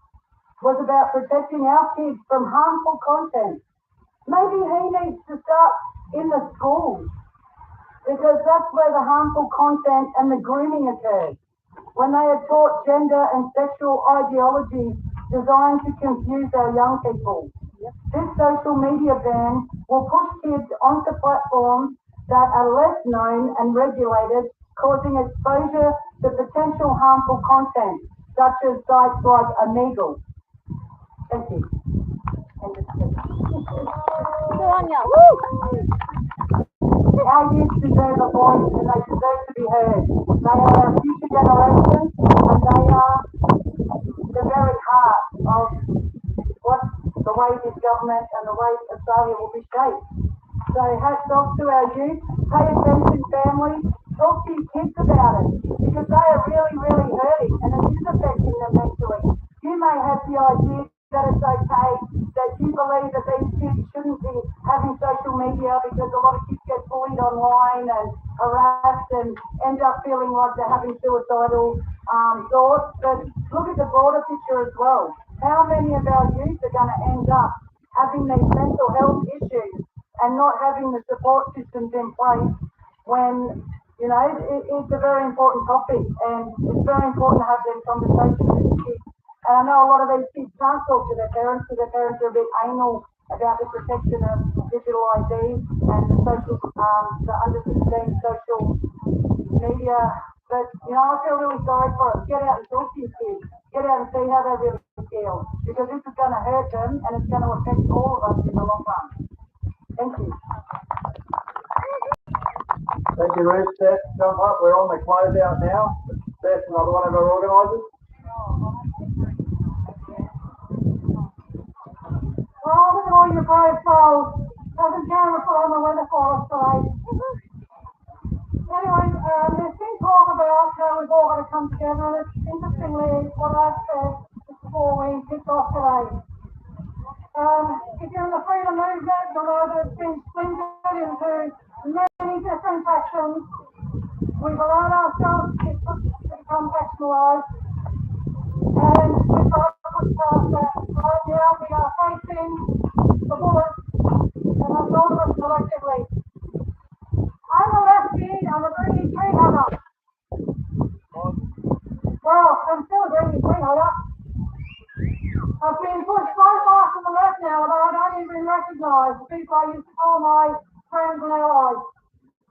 was about protecting our kids from harmful content, maybe he needs to start in the schools, because that's where the harmful content and the grooming occurs, when they are taught gender and sexual ideologies designed to confuse our young people. This social media ban will push kids onto platforms that are less known and regulated, causing exposure to potential harmful content, such as sites like Omegle. Thank you. Good on ya. Our youth deserve a voice and they deserve to be heard. They are our future generation and they are the very heart of what the way this government and the way Australia will be shaped. So hats off to our youth. Pay attention, families. Talk to your kids about it because they are really, really hurting and it is affecting them mentally. You may have the idea that it's okay, that you believe that these kids shouldn't be having social media because a lot of kids get bullied online and harassed and end up feeling like they're having suicidal thoughts. But look at the broader picture as well. How many of our youth are going to end up having these mental health issues and not having the support systems in place when, you know, it's a very important topic and it's very important to have these conversations with kids. And I know a lot of these kids can't talk to their parents because their parents are a bit anal about the protection of digital IDs and the social, the under 16 social media. But, you know, I feel really sorry for them. Get out and talk to your kids. Get out and see how they really feel because this is going to hurt them and it's going to affect all of us in the long run. Thank you. Thank you, Ruth. Steph, jump up. We're on the closeout now. Steph, another one of our organisers. Oh, look at all your brave souls. Doesn't Canberra put on the weather for us today? Anyway, there's been talk about how we've all got to come together, and it's interestingly what I've said before we kicked off today. If you're in the freedom movement, you'll know that it's been splintered into many different factions. We've allowed ourselves to become factionalised, and we've got to push past that. Right now, we are facing the bullets, and that's all of us collectively. I'm a lefty, I'm a greedy tree hugger. Well, I'm still a greedy tree hugger. I've been pushed so far to the left now that I don't even recognise the people I used to call my friends and allies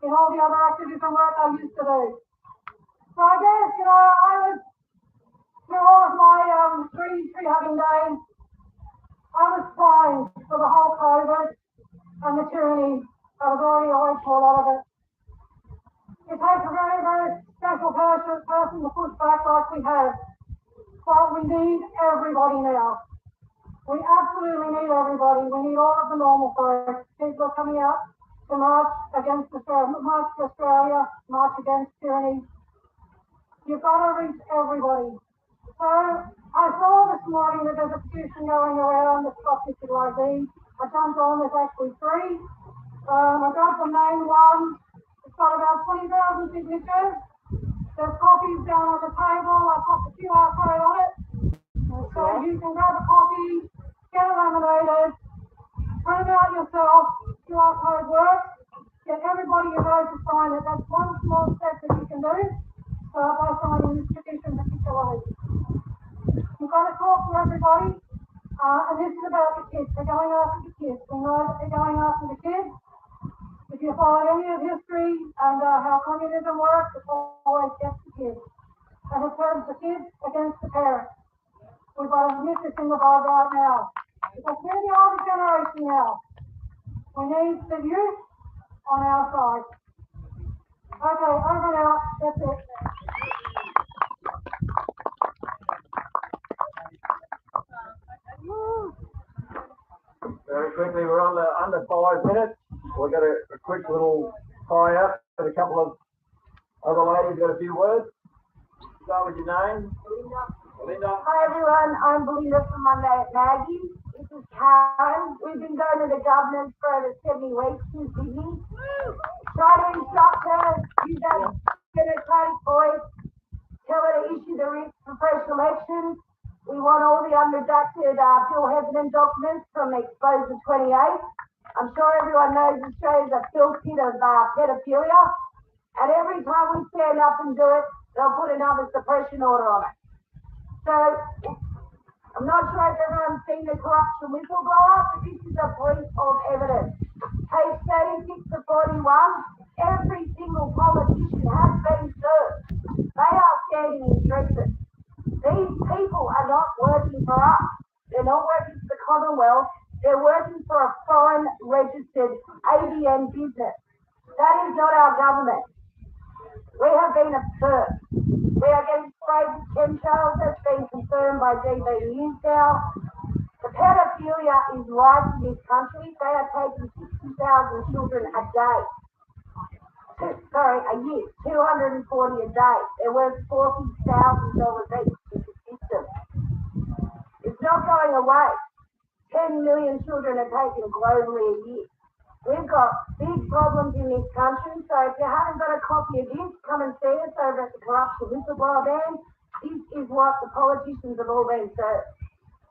in all the other activism work I used to do. So I guess, you know, I was, through all of my greedy tree hugging days, I was primed for the whole COVID and the tyranny. I was already awake for a lot of it. It takes a very, very special person to push back like we have. But we need everybody now. We absolutely need everybody. We need all of the normal folks. People are coming out to march against Australia, march for Australia, march against tyranny. You've got to reach everybody. So I saw this morning that there's a petition going around to stop digital ID. I jumped on, there's actually 3. I got the main one. It's got about 20,000 signatures. There's copies down on the table. I've got the QR code on it. So you can grab a copy, get it laminated, print it out yourself. QR code works. Get everybody you know to sign it. That's one small step that you can do by signing this petition particularly. You've got to talk to everybody. And this is about the kids. They're going after the kids. We know that they're going after the kids. If you follow any of history and how communism works, it always gets the kids. And it turns the kids against the parents. We've got to nip this in the bud right now. Because we're the older generation now. We need the youth on our side. Okay, over and out. That's it. Very quickly, we're on the under 5 minutes. We've got a quick little tie up with a couple of other ladies. Got a few words. Start with your name. Linda. Hi everyone, I'm Belinda from Monday at Maggie. This is Karen. We've been going to the government for over 70 weeks in Sydney. Try to instruct her, use that democratic voice, tell her to issue the writs for fresh elections. We want all the unredacted Bill Heffernan documents from Exposure 28. I'm sure everyone knows Australia's a field pit of pedophilia. And every time we stand up and do it, they'll put another suppression order on it. So, I'm not sure if everyone's seen the corruption whistleblower, but this is a brief of evidence. Page 36 to 41, every single politician has been served. They are standing in treason. These people are not working for us. They're not working for the Commonwealth. They're working for a foreign registered ABN business. That is not our government. We have been absurd. We are getting sprayed with chemtrails. That's been confirmed by GB News now. The pedophilia is rife in this country. They are taking 60,000 children a day. Sorry, a year. 240 a day. They're worth $40,000 each to the system. It's not going away. 10 million children are taken globally a year. We've got big problems in this country, so if you haven't got a copy of this, come and see us over at the Corruption Whistleblower Band. This is what the politicians have all been served.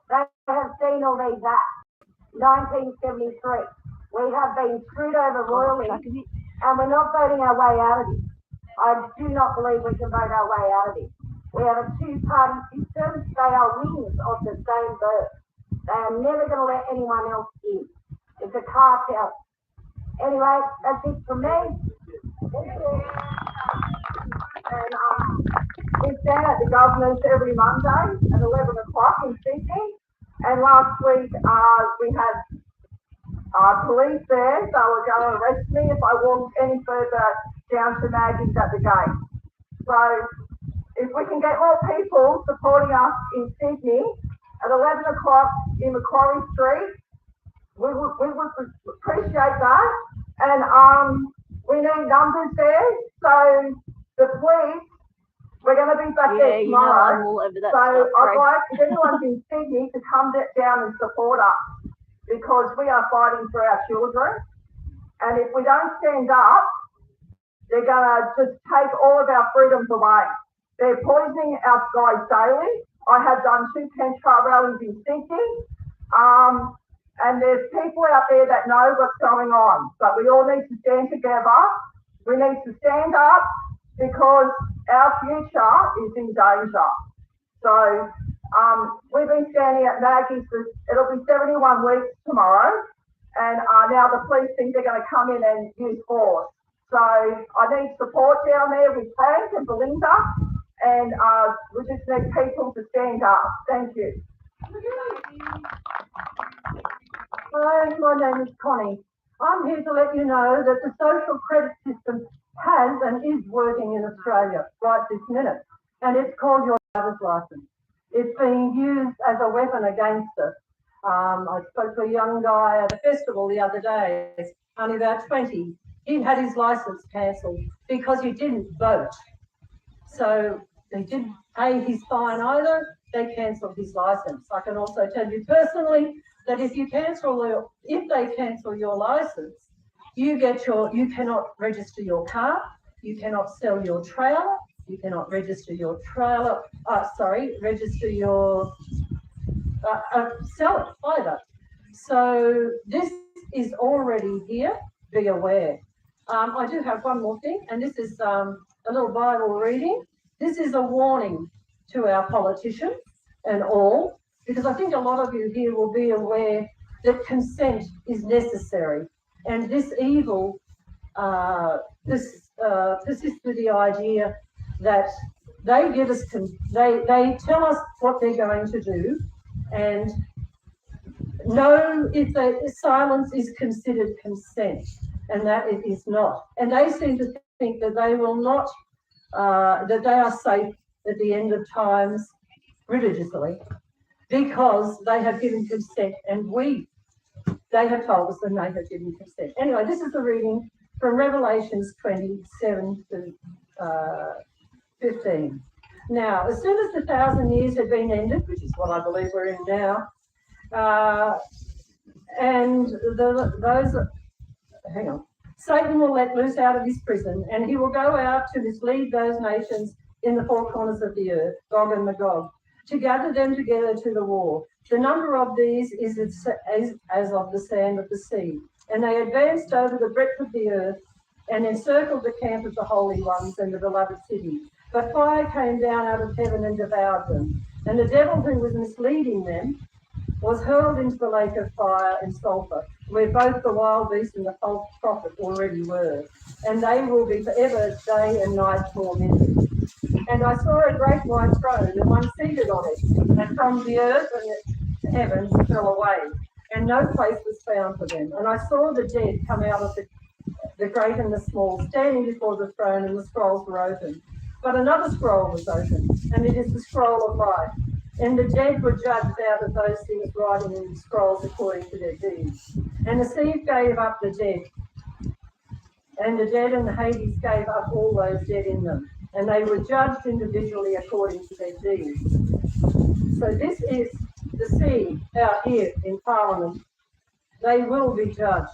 They have seen all these acts. 1973. We have been screwed over royally, and we're not voting our way out of it. I do not believe we can vote our way out of it. We have a two-party system. They are wings of the same bird. They are never going to let anyone else in. It's a cartel. Anyway, that's it from me. Thank you. And we stand at the government's every Monday at 11 o'clock in Sydney. And last week we had police there, so we're going to arrest me if I walk any further down to Maggie's at the gate. So if we can get more people supporting us in Sydney at 11 o'clock in Macquarie Street, we would appreciate that. And we need numbers there. So the police, we're going to be back there tomorrow. I'm all over that So stuff, I'd like if anyone's in Sydney to come down and support us, because we are fighting for our children. And if we don't stand up, they're going to just take all of our freedoms away. They're poisoning our skies daily. I have done 2 chemtrail rallies in Sydney. And there's people out there that know what's going on. But we all need to stand together. We need to stand up because our future is in danger. So we've been standing at Maggie's for, it'll be 71 weeks tomorrow. And now the police think they're going to come in and use force. So I need support down there with Frank and Belinda. And we just need people to stand up. Thank you. Hello, my name is Connie. I'm here to let you know that the social credit system has and is working in Australia right this minute. And it's called your driver's license. It's being used as a weapon against us. I spoke to a young guy at a festival the other day, only about 20. He had his license cancelled because he didn't vote. So he didn't pay his fine either. They cancelled his license. I can also tell you personally that if they cancel your license, you cannot register your car, you cannot sell your trailer, you cannot register your trailer, sell it either. So this is already here, be aware. I do have one more thing, and this is a little Bible reading. This is a warning to our politicians and all, because I think a lot of you here will be aware that consent is necessary. And this evil persists with the idea that they give us, they tell us what they're going to do, and know if silence is considered consent, and that it is not. And they seem to think that they will not, that they are safe at the end of times religiously, because they have given consent, and they have told us that they have given consent. Anyway, this is the reading from Revelations 27 to 15. Now, as soon as the 1,000 years had been ended, which is what I believe we're in now, Satan will let loose out of his prison, and he will go out to mislead those nations in the four corners of the earth, Gog and Magog, to gather them together to the war. The number of these is as of the sand of the sea. And they advanced over the breadth of the earth and encircled the camp of the holy ones and the beloved city. But fire came down out of heaven and devoured them. And the devil who was misleading them was hurled into the lake of fire and sulphur, where both the wild beast and the false prophet already were. And they will be forever day and night tormented. And I saw a great white throne, and one seated on it, and from the earth and the heavens fell away. and no place was found for them. And I saw the dead come out of the great and the small, standing before the throne, and the scrolls were opened. But another scroll was opened, and it is the scroll of life. And the dead were judged out of those things writing in the scrolls according to their deeds. And the sea gave up the dead, and the dead and Hades gave up all those dead in them. And they were judged individually according to their deeds. So this is the sea out here in Parliament. They will be judged.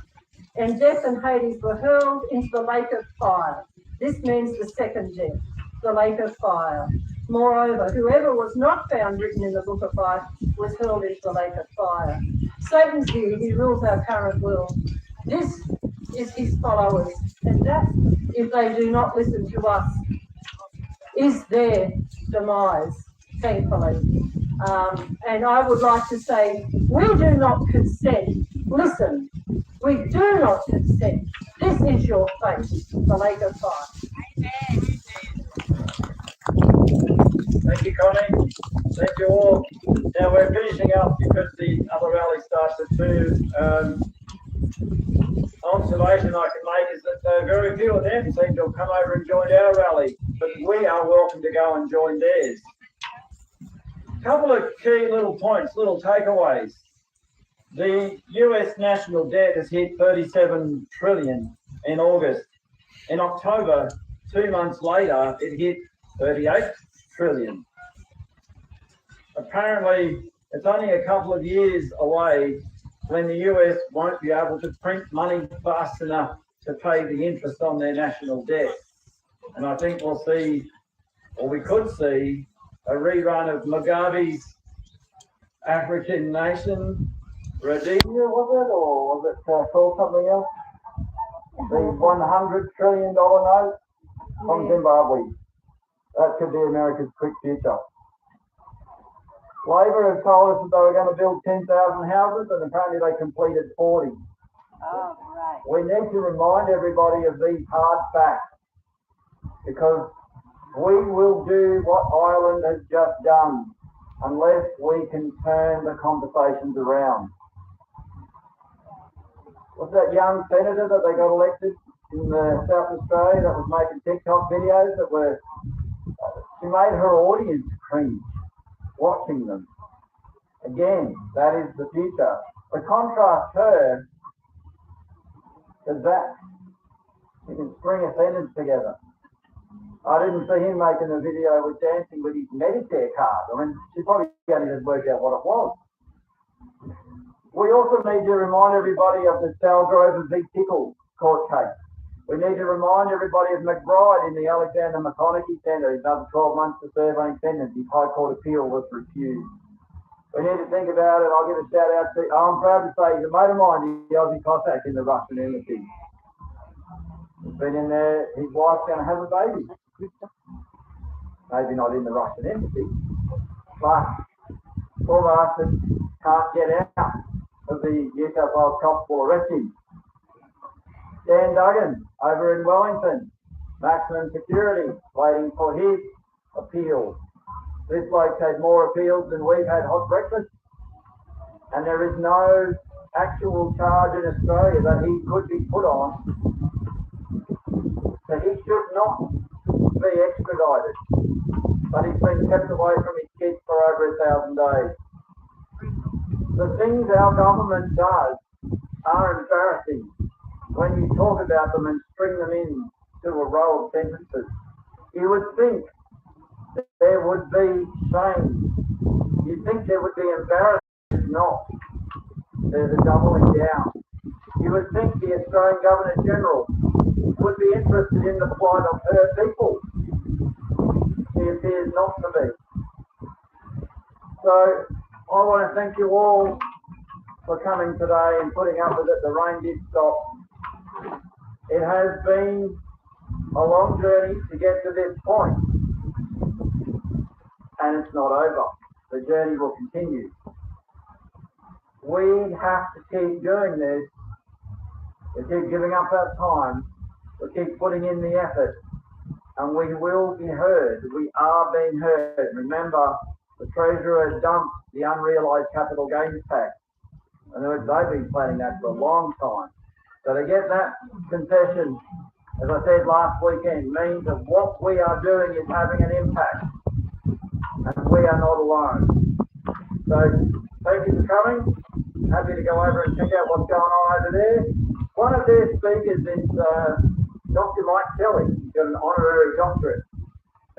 And death and Hades were hurled into the lake of fire. This means the second death, the lake of fire. Moreover, whoever was not found written in the book of life was hurled into the lake of fire. Satan's here, he rules our current world. This is his followers, and that, if they do not listen to us, is their demise, thankfully. And I would like to say, we do not consent. Listen, we do not consent. This is your fate, the lake of fire. Thank you, Connie. Thank you all. Now we're finishing up because the other rally starts at 2. Observation I can make is that very few of them seem to have come over and joined our rally, but we are welcome to go and join theirs. Couple of key little points, little takeaways. The US national debt has hit 37 trillion in August. In October, 2 months later, it hit 38 trillion. Apparently, it's only a couple of years away when the US won't be able to print money fast enough to pay the interest on their national debt. And I think we'll see, or we could see, a rerun of Mugabe's African nation, Rhodesia, was it? Or was it called something else? The $100 trillion note from Zimbabwe. That could be America's quick future. Labor have told us that they were going to build 10,000 houses, and apparently they completed 40. Oh, right. We need to remind everybody of these hard facts, because we will do what Ireland has just done unless we can turn the conversations around. Was that young senator that they got elected in South Australia that was making TikTok videos that were, she made her audience cringe watching them. Again, that is the future. But contrast her to that. You can string a sentence together. I didn't see him making a video with dancing with his Medicare card. I mean, she probably only just worked out what it was. We also need to remind everybody of the Salgrove v. Tickle court case. We need to remind everybody of McBride in the Alexander McConaughey Centre. He's another 12 months to serve on his sentence. His High Court appeal was refused. We need to think about it. I'll give a shout out to, I'm proud to say, he's a mate of mine, the Aussie Cossack in the Russian embassy. He's been in there, his wife's going to have a baby. Maybe not in the Russian embassy, but poor bastard can't get out of the New South Wales cops will arrest him. Dan Duggan over in Wellington, maximum security, waiting for his appeal. This bloke's had more appeals than we've had hot breakfast, and there is no actual charge in Australia that he could be put on. So he should not be extradited, but he's been kept away from his kids for over 1,000 days. The things our government does are embarrassing when you talk about them and string them in to a row of sentences. You would think that there would be shame. You'd think there would be embarrassment. It's not. There's a doubling down. You would think the Australian Governor General would be interested in the plight of her people. He appears not to be. So I want to thank you all for coming today and putting up with it. The rain did stop. It has been a long journey to get to this point, and it's not over. The journey will continue. We have to keep doing this. We keep giving up our time. We keep putting in the effort, and we will be heard. We are being heard. Remember, the Treasurer dumped the unrealised capital gains tax. And they've been planning that for a long time. So to get that concession, as I said last weekend, means that what we are doing is having an impact. And we are not alone. So thank you for coming. Happy to go over and check out what's going on over there. One of their speakers is Dr. Mike Kelly. He's got an honorary doctorate.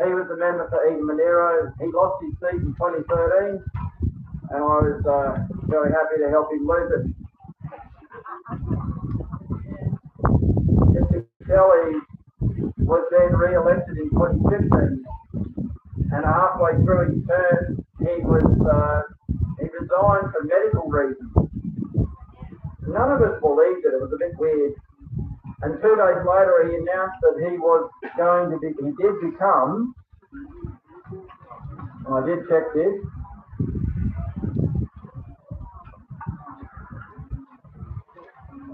He was a member for Eden Monero. He lost his seat in 2013, and I was very happy to help him lose it. Mr. Kelly was then re-elected in 2015, and halfway through his term, he resigned for medical reasons. None of us believed it. It was a bit weird. And 2 days later, he announced that he did become, and I did check this,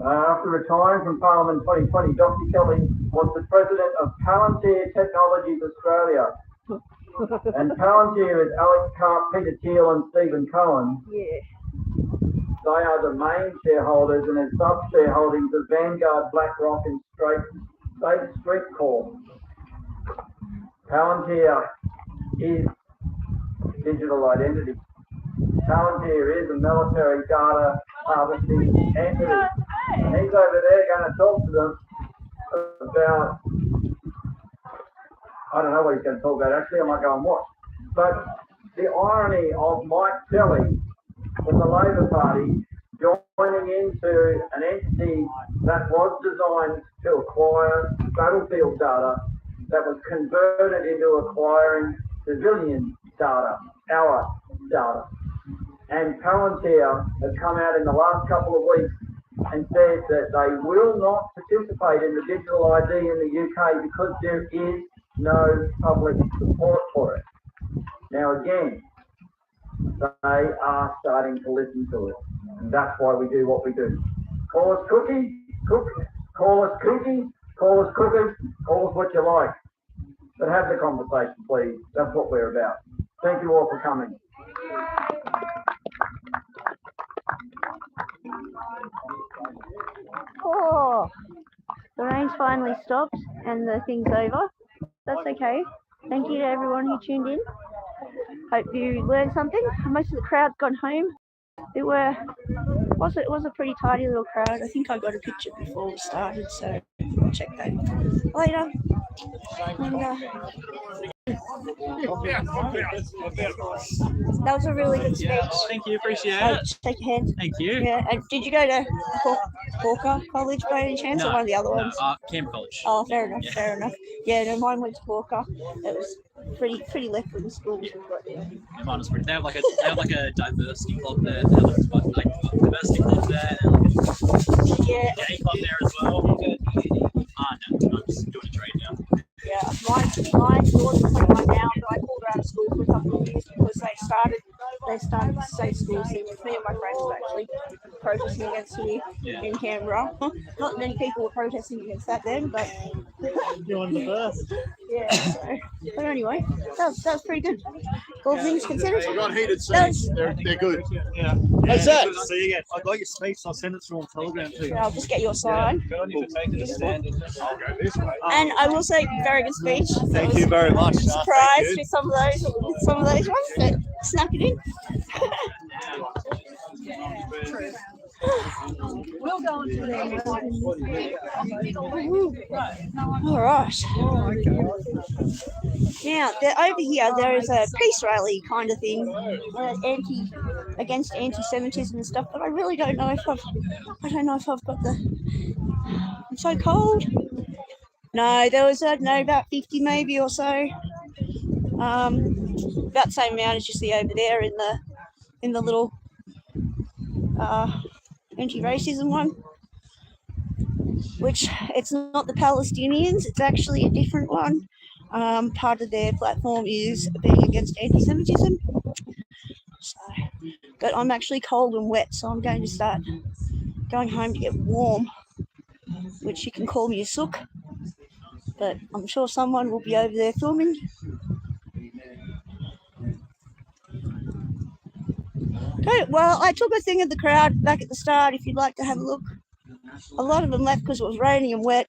after retiring from Parliament in 2020, Dr. Kelly was the president of Palantir Technologies Australia. And Palantir is Alex Karp, Peter Thiel and Stephen Cohen. Yeah. They are the main shareholders, and as sub-shareholdings of Vanguard, BlackRock and State Street Corp. Palantir is digital identity. Palantir is a military data harvesting entity. And he's over there going to talk to them about, I don't know what he's going to talk about actually, I might go and watch. But the irony of Mike Kelly from the Labor Party joining into an entity that was designed to acquire battlefield data that was converted into acquiring civilian data, our data. And Palantir has come out in the last couple of weeks and said that they will not participate in the digital ID in the UK because there is no public support for it. Now again, they are starting to listen to it. And that's why we do what we do. Call us cookie, call us kooky, call us cookers, call us what you like. But have the conversation, please. That's what we're about. Thank you all for coming. Oh, the rain's finally stopped and the thing's over. That's okay. Thank you to everyone who tuned in. Hope you learned something. Most of the crowd's gone home. It was a pretty tidy little crowd. I think I got a picture before we started, so I'll check that later. That was a really good speech. Thank you, appreciate Hey, it. shake your hand. Thank you. Yeah, and did you go to Hawker College by any chance, or one of the other ones? Canberra College. Oh, fair enough, Yeah. fair enough. Yeah, no, mine went to Hawker. It was pretty left wing school. Yeah, mine was pretty. They have like a diversity club there. They have like diversity club there. And Yeah. gay club there as well. No, I'm just doing a trade now. Yeah, mine's daughter's 21 now, but I pulled her out of school for a couple of years because they started the same school. So me and my friends were actually protesting against it in Canberra. Not many people were protesting against that then, but You're one of the first. yeah. So, but anyway, that was pretty good. All things considered. I got heated That seats. was- They're good. Yeah. How's that? Good to see you again. I got your speech. I'll send it through on Telegram to you. I'll just get your sign. Good on you for taking a stand. I'll go this way. And I will say, very good speech. Thank you very much. Surprised with some of those ones, but snuck it in. We'll go into there. All right. Now, over here, there is a peace rally kind of thing, against anti-Semitism and stuff. But I really don't know if I've got the. I'm so cold. No, there was about 50 maybe or so. About the same amount as you see over there in the little anti-racism one, which it's not the Palestinians, it's actually a different one. Part of their platform is being against anti-Semitism. So, but I'm actually cold and wet, so I'm going to start going home to get warm, which you can call me a sook, but I'm sure someone will be over there filming. Okay, well, I took a thing of the crowd back at the start if you'd like to have a look. A lot of them left because it was raining and wet.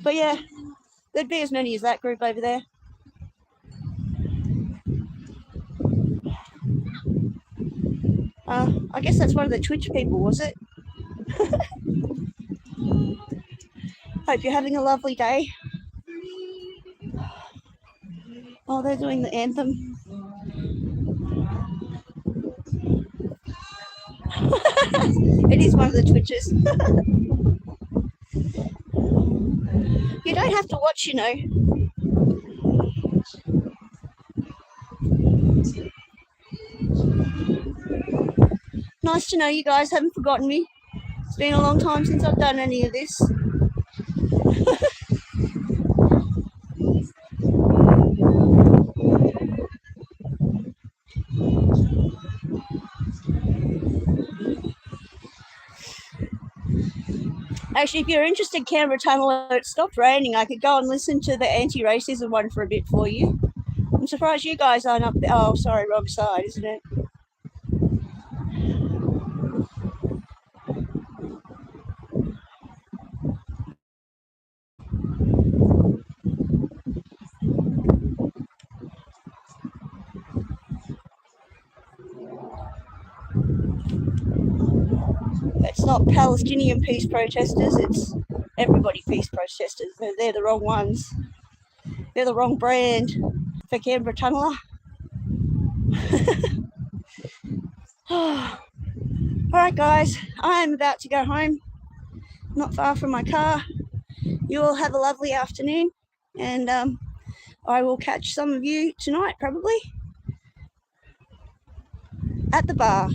But yeah, there'd be as many as that group over there. I guess that's one of the Twitch people, was it? Hope you're having a lovely day. Oh, they're doing the anthem. It is one of the Twitches. You don't have to watch, you know. Nice to know you guys haven't forgotten me. It's been a long time since I've done any of this. Actually, if you're interested, Canberra Tunnel, it stopped raining. I could go and listen to the anti-racism one for a bit for you. I'm surprised you guys aren't up there. Oh, sorry, wrong side, isn't it? It's not Palestinian peace protesters, it's everybody peace protesters. They're the wrong ones. They're the wrong brand for Canberra Tunneler. Alright guys, I'm about to go home. Not far from my car. You all have a lovely afternoon, and I will catch some of you tonight probably at the bar.